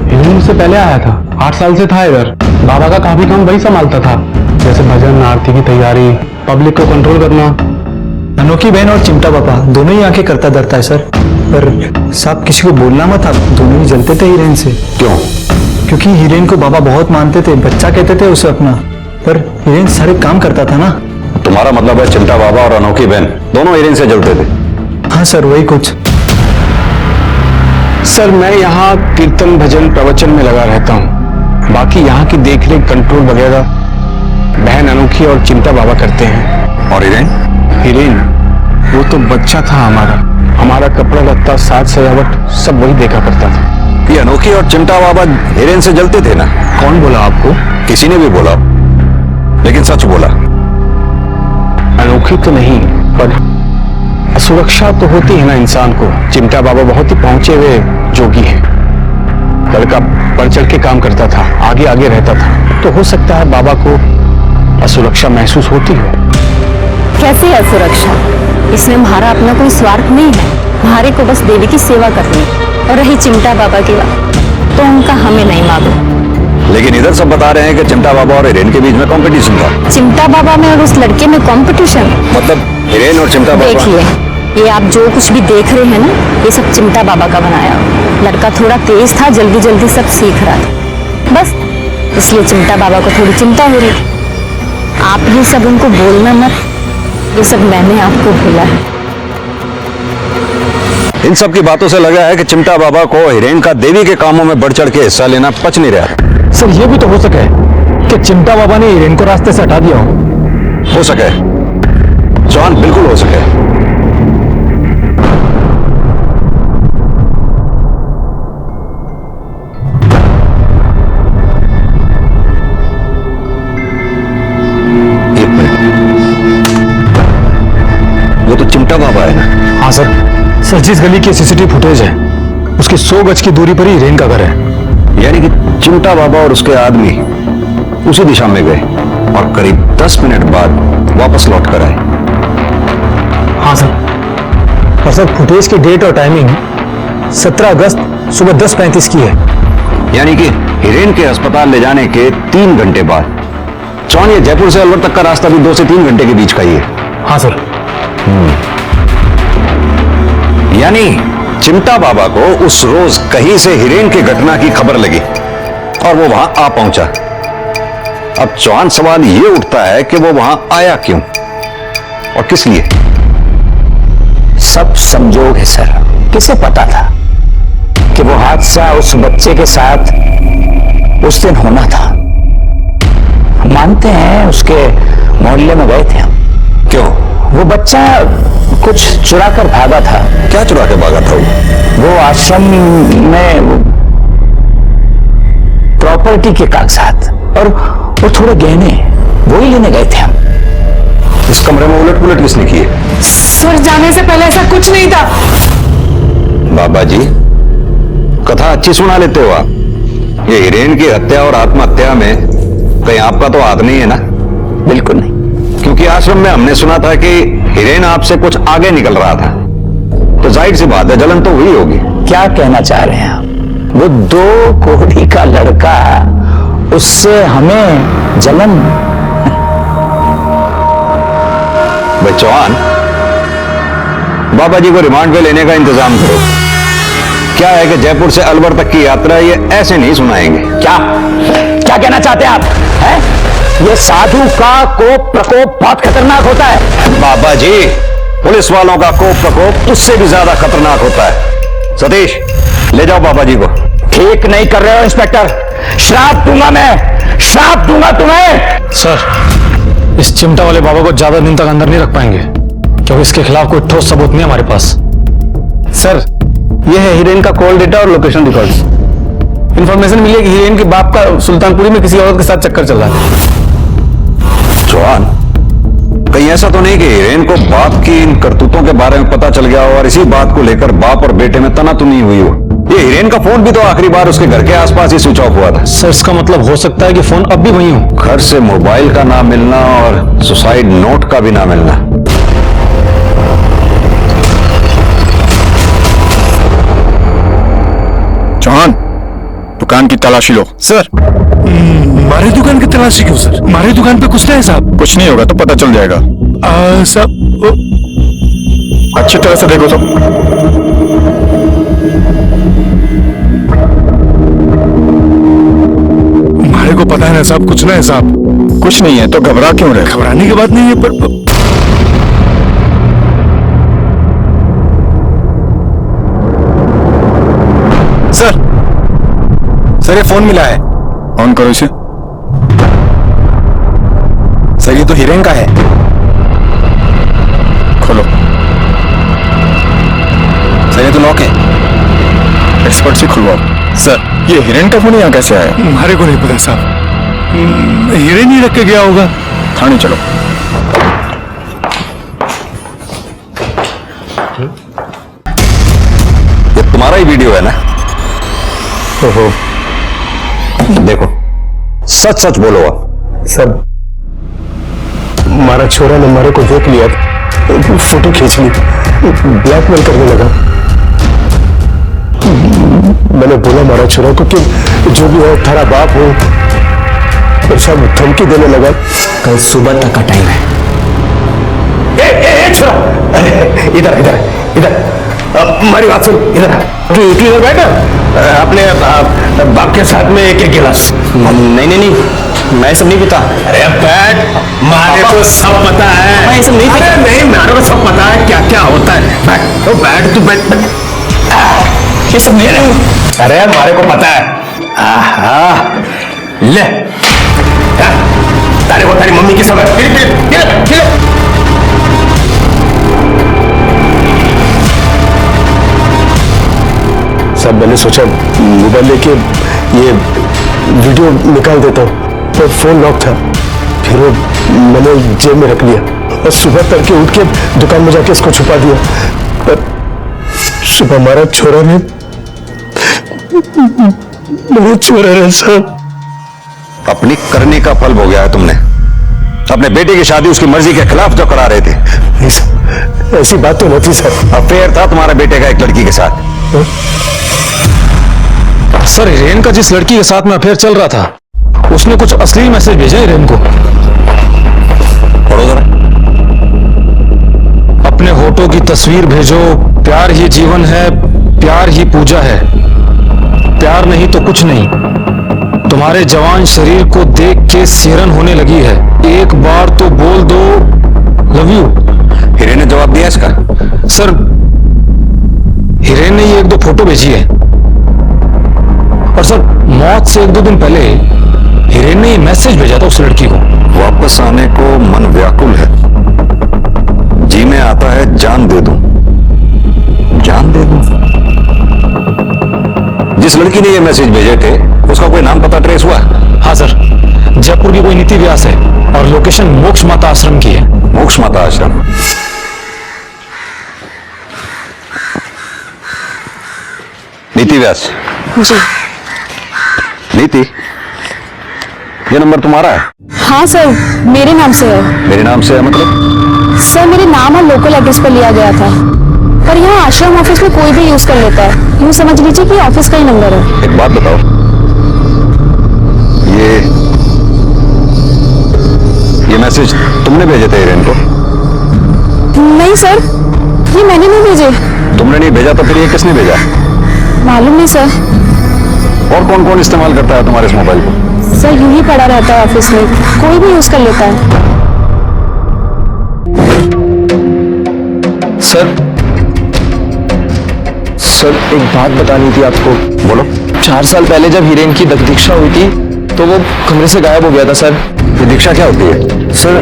इधर मुझसे पहले आया था, 8 साल से था इधर। बाबा का काफी काम वही संभालता था, जैसे भजन आरती की तैयारी, पब्लिक को कंट्रोल करना। अनोखी बहन और चिमटा बाबा दोनों ही आंखें करता धरता है सर। पर साहब किसी को बोलना मत, आप दोनों ही जलते थे हीरेन से। क्यों? क्योंकि हीरेन को बाबा बहुत मानते थे, बच्चा कहते थे उसे अपना। पर हीरेन सारे काम करता था ना। तुम्हारा मतलब है चिमटा बाबा और अनोखी बहन दोनों हीरेन से जलते थे? हाँ सर, वही कुछ। सर मैं यहाँ कीर्तन भजन प्रवचन में लगा रहता हूँ, बाकी यहाँ की देखरेख कंट्रोल वगैरह बहन अनोखी और चिमटा बाबा करते हैं। और हीरेन? हीरेन वो तो बच्चा था हमारा कपड़ा लत्ता साज सजावट सब वही देखा करता था। ये अनोखी और चिमटा बाबा हीरेन से जलते थे ना? कौन बोला आपको? किसी ने भी बोला, लेकिन सच बोला। अनोखी तो नहीं, पर सुरक्षा तो होती है ना इंसान को। चिमटा बाबा बहुत ही पहुंचे हुए जोगी हैं। लड़का बढ़ चढ़ के काम करता था, आगे आगे रहता था, तो हो सकता है बाबा को असुरक्षा महसूस होती हो। कैसे असुरक्षा? इसमें हमारा अपना कोई स्वार्थ नहीं है, हमारे को बस देवी की सेवा करनी है। और रही चिमटा बाबा की बात, तो उनका हमें नहीं मालूम। लेकिन इधर सब बता रहे हैं कि चिमटा बाबा और हीरेन के बीच में कंपटीशन था। चिमटा बाबा में और उस लड़के में कंपटीशन? मतलब हीरेन और चिमटा बाबा? देखिए, ये आप जो कुछ भी देख रहे हैं ना, ये सब चिमटा बाबा का बनाया। लड़का थोड़ा तेज था, जल्दी जल्दी सब सीख रहा था, बस इसलिए चिमटा बाबा को थोड़ी चिंता हो रही थी। आप ये सब उनको बोलना मत, ये सब मैंने आपको बोला है। इन सब की बातों से लगा है कि चिमटा बाबा को हीरेन का देवी के कामों में बढ़ चढ़ के हिस्सा लेना पच नहीं रहा। सर ये भी तो हो सके कि चिमटा बाबा ने हीरेन को रास्ते से हटा दिया हो सके चौहान, बिल्कुल हो सके। वो तो चिमटा बाबा है ना? हाँ सर, जिस गली की सीसीटीवी फुटेज है उसकी 100 गज की दूरी पर ही हीरेन का घर है। यानी कि चिमटा बाबा और उसके आदमी उसी दिशा में गए और करीब 10 मिनट बाद वापस लौट कर आए। हाँ सर, और सर फुटेज की डेट और टाइमिंग 17 अगस्त सुबह 10:35 की है। यानी कि हीरेन के अस्पताल ले जाने के 3 घंटे बाद। चौहान, ये जयपुर से अलवर तक का रास्ता भी 2 से 3 घंटे के बीच का ही है। हाँ सर। यानी चिमटा बाबा को उस रोज कहीं से हीरेन की घटना की खबर लगी और वो वहां आ पहुंचा। अब चौहान, सवाल ये उठता है कि वो वहां आया क्यों और किस लिए? सब संजोग है सर। किसे पता था कि वो हादसा उस बच्चे के साथ उस दिन होना था? मानते हैं उसके मोहल्ले में गए थे हम। क्यों? वो बच्चा कुछ चुरा कर भागा था। क्या चुरा के भागा था वो आश्रम में प्रॉपर्टी के कागजात और थोड़े गहने वो ही लेने गए थे हम। इस कमरे में उलट पुलट किसने की है? सर जाने से पहले ऐसा कुछ नहीं था। बाबा जी, कथा अच्छी सुना लेते हो आप। ये हीरेन की हत्या और आत्महत्या में कहीं आपका तो हाथ नहीं है ना? बिल्कुल नहीं। क्योंकि आश्रम में हमने सुना था कि हीरेन आपसे कुछ आगे निकल रहा था, तो जाहिर सी बात है जलन तो हुई होगी। क्या कहना चाह रहे हैं आप? वो 2 कोड़ी का लड़का, उससे हमें जलन? भाई चौहान, बाबा जी को रिमांड पे लेने का इंतजाम करो। क्या है कि जयपुर से अलवर तक की यात्रा ये ऐसे नहीं सुनाएंगे। क्या क्या कहना चाहते हैं आप? हैं? ये साधु का कोप प्रकोप बहुत खतरनाक होता है। बाबा जी, पुलिस वालों का कोप प्रकोप उससे भी ज्यादा खतरनाक होता है। सतीश, ले जाओ बाबा जी को। ठीक नहीं कर रहे हो इंस्पेक्टर, श्राप दूंगा मैं, श्राप दूंगा तुम्हें। सर, इस चिमटा वाले बाबा को ज्यादा दिन तक अंदर नहीं रख पाएंगे, क्योंकि इसके खिलाफ कोई ठोस सबूत नहीं है हमारे पास। सर, ये है हीरोइन का कॉल डेटा और लोकेशन रिकॉर्ड्स। इंफॉर्मेशन मिली है कि हीरोइन के बाप का सुल्तानपुरी में किसी औरत के साथ चक्कर चल रहा है। चौहान, कहीं ऐसा तो नहीं कि हीरोइन को बाप की इन करतूतों के बारे में पता चल गया हो और इसी बात को लेकर बाप और बेटे में तनातनी हुई हो? ये हीरोइन का फोन भी तो आखिरी बार उसके घर के आसपास ही स्विच ऑफ हुआ था। सर, इसका मतलब हो सकता है कि फोन अब भी वहीं हो। घर से मोबाइल का ना मिलना और सुसाइड नोट का भी ना मिलना। चौहान, दुकान की तलाशी लो। सर, हमारे दुकान की तलाशी क्यों सर? हमारे दुकान पे कुछ नहीं है साहब। कुछ नहीं होगा तो पता चल जाएगा। साहब, अच्छी तरह से देखो सब। हमारे को पता है ना साहब, कुछ नहीं है साहब। कुछ नहीं है तो घबरा क्यों रहे? घबराने की बात नहीं है, पर सर, ये फोन मिला है। ऑन करो इसे। सर, ये तो हीरोइन का है। खोलो। सर, ये तो लॉक है। एक्सपर्ट से खुलवाओ। सर, ये हीरोइन का फोन यहाँ कैसे आया? हमारे को नहीं पता साहब, हीरोइन ही रख के गया होगा। थाने चलो। ये तुम्हारा ही वीडियो है ना? ओहो, देखो, सच सच बोलो आप। सर, हमारा छोरा ने हमारे को देख लिया, फोटो खींच ली, ब्लैकमेल करने लगा। मैंने बोला हमारा छोरा को कि जो भी हो थारा बाप हो, और सब धमकी देने लगा। कल सुबह तक का टाइम है। छोरा, इधर इधर इधर, हमारी बात सुन, इधर इधर बैठ। अपने बाप के साथ में एक गिलास। नहीं नहीं नहीं, मैं सब नहीं पीता। अरे बैठ, मारे को सब पता है। मैं सब नहीं पीता। अरे नहीं, मारे को सब पता है क्या क्या होता है। बैठ तो बैठ, तू बैठ। ये सब नहीं। अरे हमारे को पता है। आहा, ले तारे को तारी मम्मी की समझ। सब मैंने सोचा मोबाइल लेके ये वीडियो निकाल देता हूँ, पर फोन लॉक था। फिर वो मैंने जेब में रख लिया और सुबह तड़के उठ के दुकान में जाके इसको छुपा दिया। पर सुबह हमारा छोरा ने, मेरा छोरा ने साहब, अपनी करने का फल भोग गया है तुमने। अपने बेटे की शादी उसकी मर्जी के खिलाफ जो करा रहे थे। ऐसी बात तो नहीं थी सर। अफेयर था तुम्हारे बेटे का एक लड़की के साथ। सर, हिरेन का जिस लड़की के साथ में अफेयर चल रहा था, उसने कुछ अश्लील मैसेज भेजा हिरेन को। पढ़ो जरा। अपने होठों की तस्वीर भेजो, प्यार ही जीवन है, प्यार ही पूजा है, प्यार नहीं तो कुछ नहीं, तुम्हारे जवान शरीर को देख के सिहरन होने लगी है, एक बार तो बोल दो लव यू। हिरेन ने जवाब दिया इसका? सर, हिरेन ने ये 1-2 फोटो भेजी है, और सर मौत से 1-2 दिन पहले हिरेन ने ये मैसेज भेजा था उस लड़की को। वापस आने को मन व्याकुल है, जी में आता है जान दे दूं, जान दे दूं। जिस लड़की ने ये मैसेज भेजे थे उसका कोई नाम पता ट्रेस हुआ? हाँ सर, जयपुर की कोई नीति व्यास है और लोकेशन मोक्ष माता आश्रम की है। मोक्ष माता आश्रम? नीति व्यास जी। नीति, ये नंबर तुम्हारा है? हाँ सर, मेरे नाम से है। मेरे नाम से है मतलब? सर, मेरे नाम और लोकल एड्रेस पर लिया गया था। पर यहाँ आश्रम ऑफिस में कोई भी यूज कर लेता है। यूँ समझ लीजिए कि ऑफिस का ही नंबर है। एक बात बताओ, ये मैसेज तुमने भेजे थे हिरेन को? नहीं सर, ये मैंने नहीं भेजे। तुमने नहीं भेजा तो फिर ये किसने भेजा? मालूम नहीं सर। और कौन कौन इस्तेमाल करता है तुम्हारे इस मोबाइल को? सर यूं ही पड़ा रहता है ऑफिस में, कोई भी यूज कर लेता है। सर एक बात बतानी थी आपको। बोलो। 4 साल पहले जब हिरेन की दीक्षा हुई थी तो वो कमरे से गायब हो गया था सर। ये दीक्षा क्या होती है? सर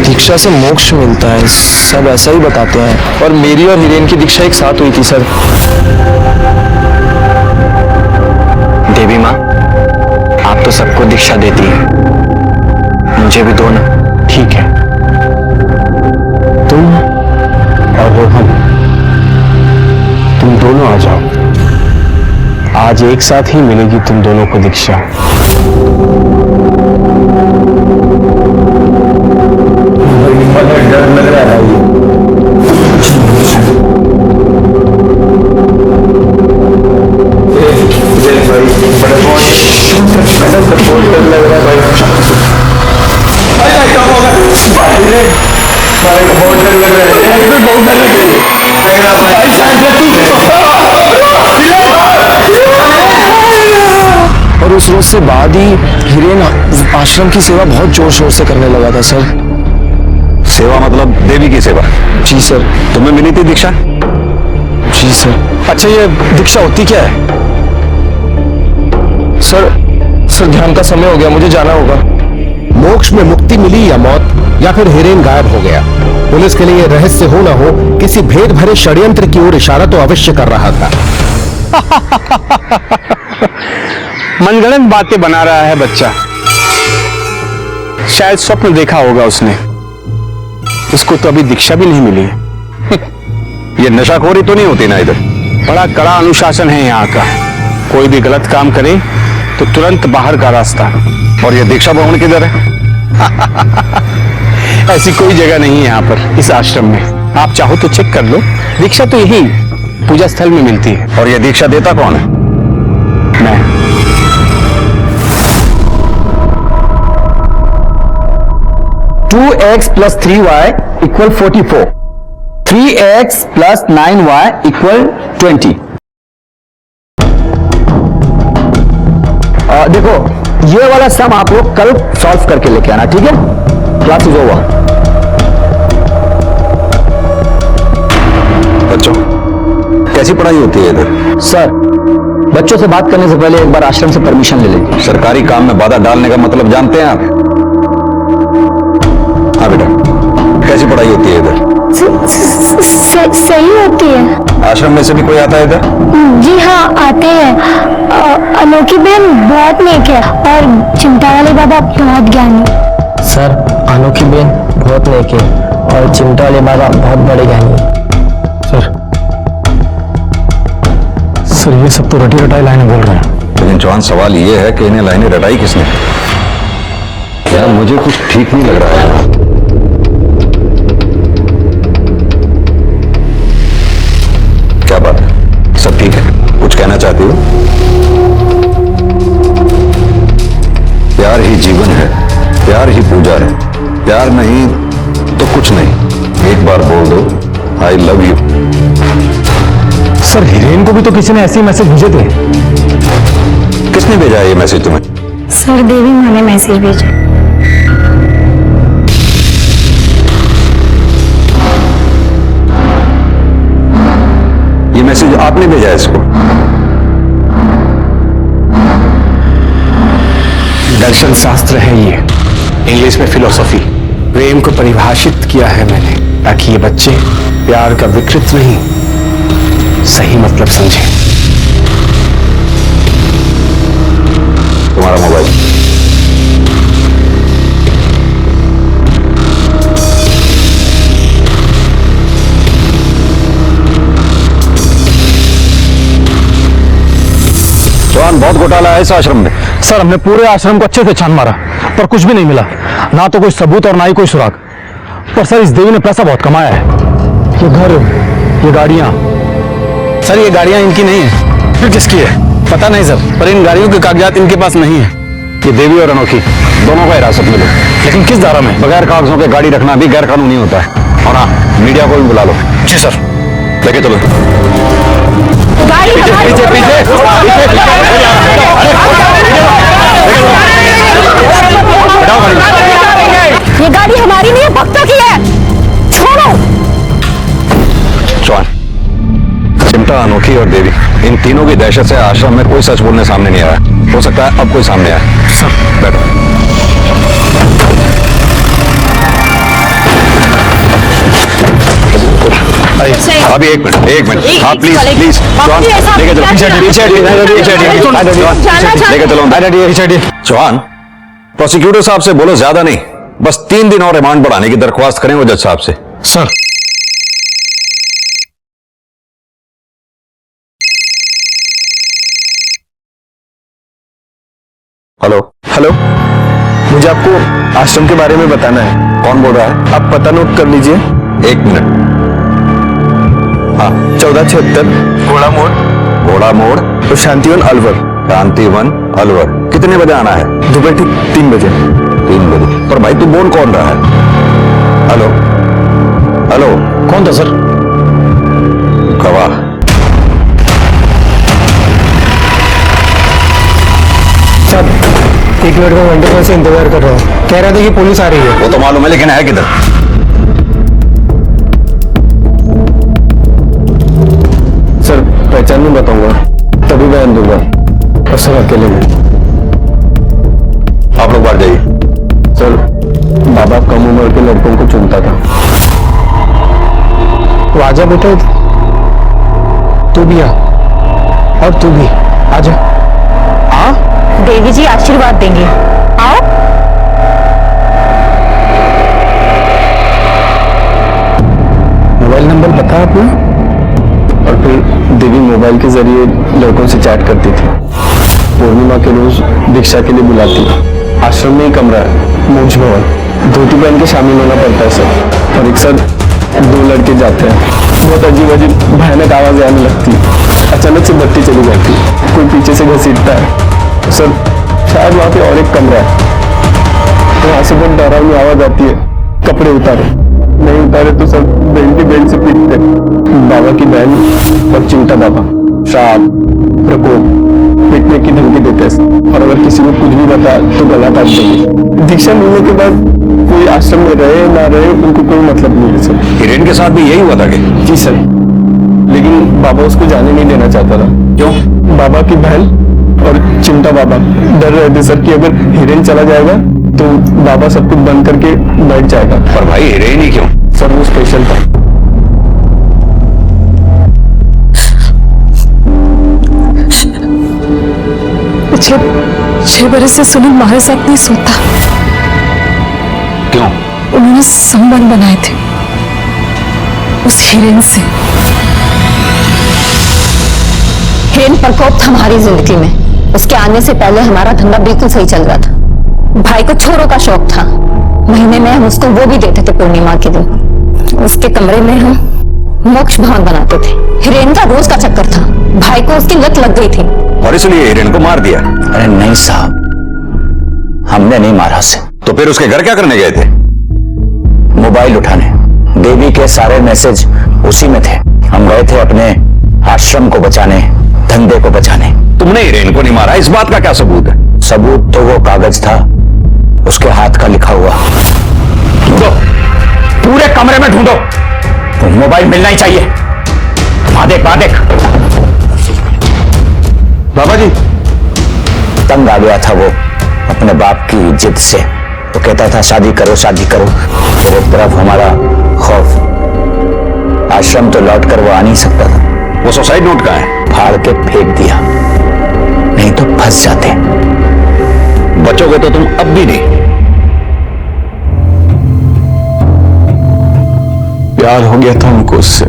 दीक्षा से मोक्ष मिलता है, सब ऐसा ही बताते हैं। और मेरी और हिरेन की दीक्षा एक साथ हुई थी सर। देवी माँ, आप तो सबको दीक्षा देती हैं, मुझे भी दो ना। ठीक है, तुम और वो हम, तुम दोनों आ जाओ। आज एक साथ ही मिलेगी तुम दोनों को दीक्षा। डर लग रहा है। और उस रोज से बाद ही हिरेन आश्रम की सेवा बहुत जोर शोर से करने लगा था सर। सेवा मतलब देवी की सेवा? जी सर। तुम्हें मिली थी दीक्षा? जी सर। अच्छा, ये दीक्षा होती क्या है? सर ध्यान का समय हो गया, मुझे जाना होगा। मोक्ष में मुक्ति मिली या मौत, या फिर हिरेन गायब हो गया, पुलिस के लिए रहस्य हो ना हो, किसी भेद भरे षड्यंत्र की ओर इशारा तो अवश्य कर रहा था। मनगढ़ंत बातें बना रहा है बच्चा। शायद स्वप्न देखा होगा उसने। उसको तो अभी दीक्षा भी नहीं मिली है। ये नशाखोरी तो नहीं होती ना इधर? बड़ा कड़ा अनुशासन है यहाँ का। कोई भी गलत काम करे तो तुरंत बाहर का रास्ता। और ये दीक्षा भवन किधर है? ऐसी कोई जगह नहीं है यहाँ पर इस आश्रम में। आप चाहो तो चेक कर लो। दीक्षा तो यही पूजा स्थल में मिलती है। और ये दीक्षा देता कौन है? मैं। 2x + 3y = 44. 3x + 9y = 20. देखो, ये वाला सम आप लोग कल सॉल्व करके लेके आना, ठीक है? Class is over. बच्चों, कैसी पढ़ाई होती है इधर? सर, बच्चों से बात करने से पहले एक बार आश्रम से परमिशन ले लें। सरकारी काम में बाधा डालने का मतलब जानते हैं आप? हाँ बेटा, कैसी पढ़ाई होती है इधर? सही होती है। आश्रम में से भी कोई आता है इधर? जी हाँ, आते हैं। अनोखी बहन बहुत नेक है और चिंता वाले बाबा बहुत ज्ञानी। सर, अनोखी बहन बहुत नेक है और चिंता वाले बाबा बहुत बड़े ज्ञानी है। सर, ये सब तो रटी रटाई लाइनें बोल रहे हैं। लेकिन जवान सवाल ये है कि इन्हें लाइनें रटाई किसने? यार मुझे कुछ ठीक नहीं लग रहा है। क्या बात है? सब ठीक है? कुछ कहना चाहती हो? प्यार ही जीवन है, प्यार ही पूजा है। प्यार नहीं तो कुछ नहीं। एक बार बोल दो, I love you. Sir, Hiren को भी तो किसी ने ऐसे मैसेज भेजे थे। किसने भेजा है ये मैसेज तुम्हें? सर, देवी माँ ने मैसेज भेजा। ये मैसेज आपने भेजा है इसको? दर्शन शास्त्र है ये, इंग्लिश में फिलोसॉफी। प्रेम को परिभाषित किया है मैंने ताकि ये बच्चे प्यार का विकृत नहीं, सही मतलब समझें। तुम्हारा मोबाइल? जवान, बहुत घोटाला है इस आश्रम में। सर, हमने पूरे आश्रम को अच्छे से छान मारा पर कुछ भी नहीं मिला। ना तो कोई सबूत और ना ही कोई सुराग। पर सर, इस देवी ने पैसा बहुत कमाया है। ये गाड़ियां, सर ये गाड़ियां इनकी नहीं है। फिर किसकी है? पता नहीं सर, पर इन गाड़ियों के कागजात इनके पास नहीं है। ये देवी और अनोखी दोनों को हिरासत में लो। लेकिन किस धारा में? बगैर कागजों के गाड़ी रखना भी गैर कानूनी होता है। और हाँ, मीडिया को भी बुला लो। जी सर। लेके चलो। गाड़ी हमारी ये गाड़ी हमारी नहीं है, भक्तों की है, छोड़ो। चौहान, चिमटा, अनोखी और देवी, इन तीनों की दहशत से आश्रम में कोई सच बोलने सामने नहीं आया। हो सकता है अब कोई सामने आए। सर बैठो। अभी एक मिनट हाँ प्लीज प्लीज लेके चलो। चौहान, प्रोसिक्यूटर साहब से बोलो ज्यादा नहीं, बस 3 दिन और रिमांड बढ़ाने की दरख्वास्त करें वो जज साहब से। सर। हेलो हेलो, मुझे आपको आश्रम के बारे में बताना है। कौन बोल रहा है? आप पता नोट कर लीजिए। 1 मिनट। हाँ, 1476 घोड़ा मोड़ तो शांतिवन अलवर। शांतिवन अलवर। कितने बजे आना है? दोपहर ठीक 3 बजे। 3 बजे। पर भाई तू बोल कौन रहा है? हेलो हेलो, कौन था सर? गवाह। सर 1 मिनट का घंटे से इंतजार कर रहा हूँ। कह रहा था कि पुलिस आ रही है। वो तो मालूम है, लेकिन है किधर? सर पहचान नहीं बताऊंगा, तभी बयान दूंगा। और सर अकेले में। आप लोग बाहर जाइए। सर बाबा कम उम्र के लड़कों को चुनता था। तो आजा बेटा, तू भी आ, और तू भी आजा। आ देवी जी आशीर्वाद देंगे, आओ। मोबाइल नंबर बता आपने? और फिर देवी मोबाइल के जरिए लड़कों से चैट करती थी। पूर्णिमा के रोज दीक्षा के लिए बुलाती। आश्रम में ही कमरा है, मोक्ष भवन। धोती पहन के शामिल होना पड़ता है सर। और एक साथ 2 लड़के जाते हैं। बहुत अजीब अजीब भयानक आवाज आने लगती। अचानक से बत्ती चली जाती, कोई पीछे से घसीटता है। सर शायद वहाँ पे और एक कमरा है, वहाँ से बहुत डरावनी आवाज आती है। कपड़े उतारे, नहीं उतारे तो सर बेल्ट से पीटते। बाबा की बहन और चिमटा बाबा श्राप, प्रकोप, पीटने की धमकी देते हैं। और अगर किसी ने कुछ भी बताया तो गला काट देंगे। दीक्षा मिलने के बाद कोई आश्रम में रहे ना रहे उनको कोई मतलब नहीं है सर। हिरेन के साथ भी यही हुआ था कि? जी सर, लेकिन बाबा उसको जाने नहीं देना चाहता था। क्यों? बाबा की बहन और चिमटा बाबा डर रहे थे सर कि अगर हिरेन चला जाएगा तो बाबा सब कुछ बंद करके बैठ जाएगा। पर भाई हिरेन ही क्यों? सर वो स्पेशल था। पिछले 6 बरस से सुनील हमारे साथ नहीं सोता। क्यों? उन्होंने संबंध बनाए थे उस हिरेन से। हिरेन प्रकोप था हमारी जिंदगी में। उसके आने से पहले हमारा धंधा बिल्कुल सही चल रहा था। भाई को छोरों का शौक था, महीने में हम उसको वो भी देते थे पूर्णिमा के दिन। उसके कमरे में हम मोक्ष भवन बनाते थे। हिरेन का रोज का चक्कर था, भाई को उसकी लत लग गई थी और इसलिए हिरेन को मार दिया? अरे नहीं साहब, हमने नहीं मारा उसे। तो फिर उसके घर क्या करने गए थे? मोबाइल उठाने। देवी के सारे मैसेज उसी में थे। हम गए थे अपने आश्रम को बचाने, धंधे को बचाने। तुमने हिरेन को नहीं मारा, इस बात का क्या सबूत है? सबूत तो वो कागज था, उसके हाथ का लिखा हुआ। ढूंढो, पूरे कमरे में ढूंढो। तो मोबाइल मिलना ही चाहिए। मादेक बाबा जी, तंग आ गया था वो अपने बाप की जिद से। वो कहता था शादी करो शादी करो। तो एक तरफ हमारा खौफ, आश्रम तो लौट कर वो आ नहीं सकता था। वो सुसाइड नोट कहाँ है? फाड़ के फेंक दिया, नहीं तो फंस जाते। बचोगे तो तुम अब भी नहीं। प्यार हो गया था उनको उससे।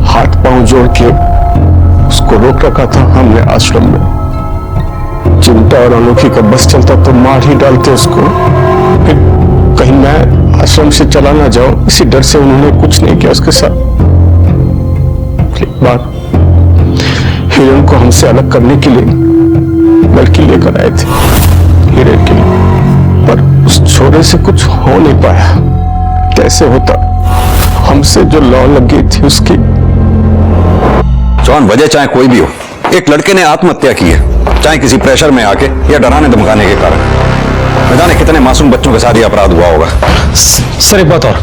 हाथ पांव जोड़ के उसको रोक रखा था हमने आश्रम में। चिमटा और अनोखी का बस चलता तो मार ही डालते उसको। फिर कहीं मैं आश्रम से चला ना जाऊं, इसी डर से उन्होंने कुछ नहीं किया उसके साथ। बार हिरण को हमसे अलग करने के लिए लड़की लेकर आए थे हिरण के लिए, पर उस छोरे से कुछ हो नहीं पाया। कैसे होता, हमसे जो लौ लग गई थी उसकी। जॉन, वजह चाहे कोई भी हो, एक लड़के ने आत्महत्या की है, चाहे किसी प्रेशर में आके या डराने धमकाने के कारण। न जाने कितने मासूम बच्चों के साथ ये अपराध हुआ होगा। सर एक बात और,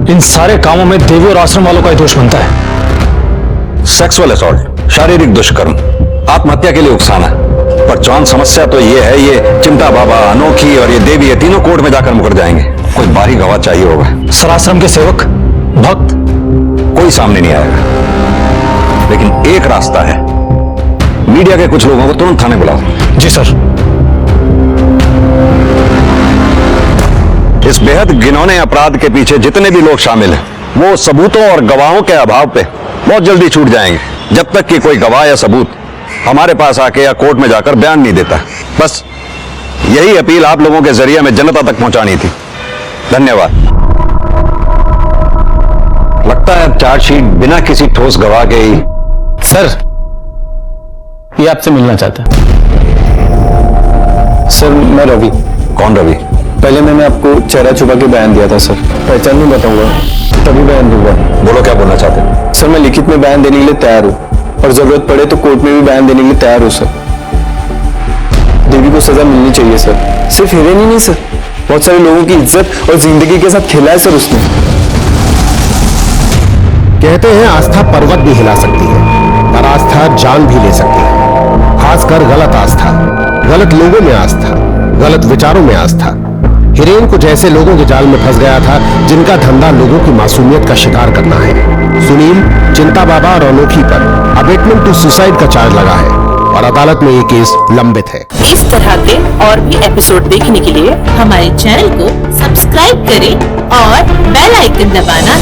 इन सारे कामों में देवी और आश्रम वालों का ही दोष बनता है। सेक्सुअल असॉल्ट, शारीरिक दुष्कर्म, आत्महत्या के लिए उकसाना। पर जॉन, समस्या तो ये है, ये चिंता बाबा, अनोखी और ये देवी, ये तीनों कोर्ट में जाकर मुकर जाएंगे। कोई बाहरी गवाह चाहिए होगा। सर, आश्रम के सेवक, भक्त, कोई सामने नहीं आएगा। लेकिन एक रास्ता है, मीडिया के कुछ लोगों को तुरंत थाने बुलाओ। जी सर। इस बेहद घिनौने अपराध के पीछे जितने भी लोग शामिल हैं, वो सबूतों और गवाहों के अभाव पे बहुत जल्दी छूट जाएंगे, जब तक कि कोई गवाह या सबूत हमारे पास आके या कोर्ट में जाकर बयान नहीं देता। बस यही अपील आप लोगों के जरिए में जनता तक पहुंचानी थी। धन्यवाद। लगता है चार्जशीट बिना किसी ठोस गवाह के ही। सर, ये आपसे मिलना चाहता है। सर, मैं रवि। कौन रवि? पहले मैंने आपको चेहरा छुपा के बयान दिया था सर, पहचान नहीं बताऊंगा, तभी बयान दूंगा। बोलो, क्या बोलना चाहते हैं? सर, मैं लिखित में बयान देने के लिए तैयार हूँ और जरूरत पड़े तो कोर्ट में भी बयान देने के लिए तैयार हूँ सर। देवी को सजा मिलनी चाहिए सर। सिर्फ हिरण ही नहीं सर, बहुत सारे लोगों की इज्जत और जिंदगी के साथ खेला है सर उसने। कहते हैं आस्था पर्वत भी हिला सकती है, पर आस्था जान भी ले सकती है। खासकर गलत आस्था, गलत लोगों में आस्था, गलत विचारों में आस्था। हिरेन को जैसे लोगों के जाल में फंस गया था, जिनका धंधा लोगों की मासूमियत का शिकार करना है। सुनील, चिंता बाबा और अनोखी पर अबेटमेंट टू सुसाइड का चार्ज लगा है और अदालत में ये केस लंबित है। इस तरह के और भी एपिसोड देखने के लिए हमारे चैनल को सब्सक्राइब करें और बेल आइकन दबाना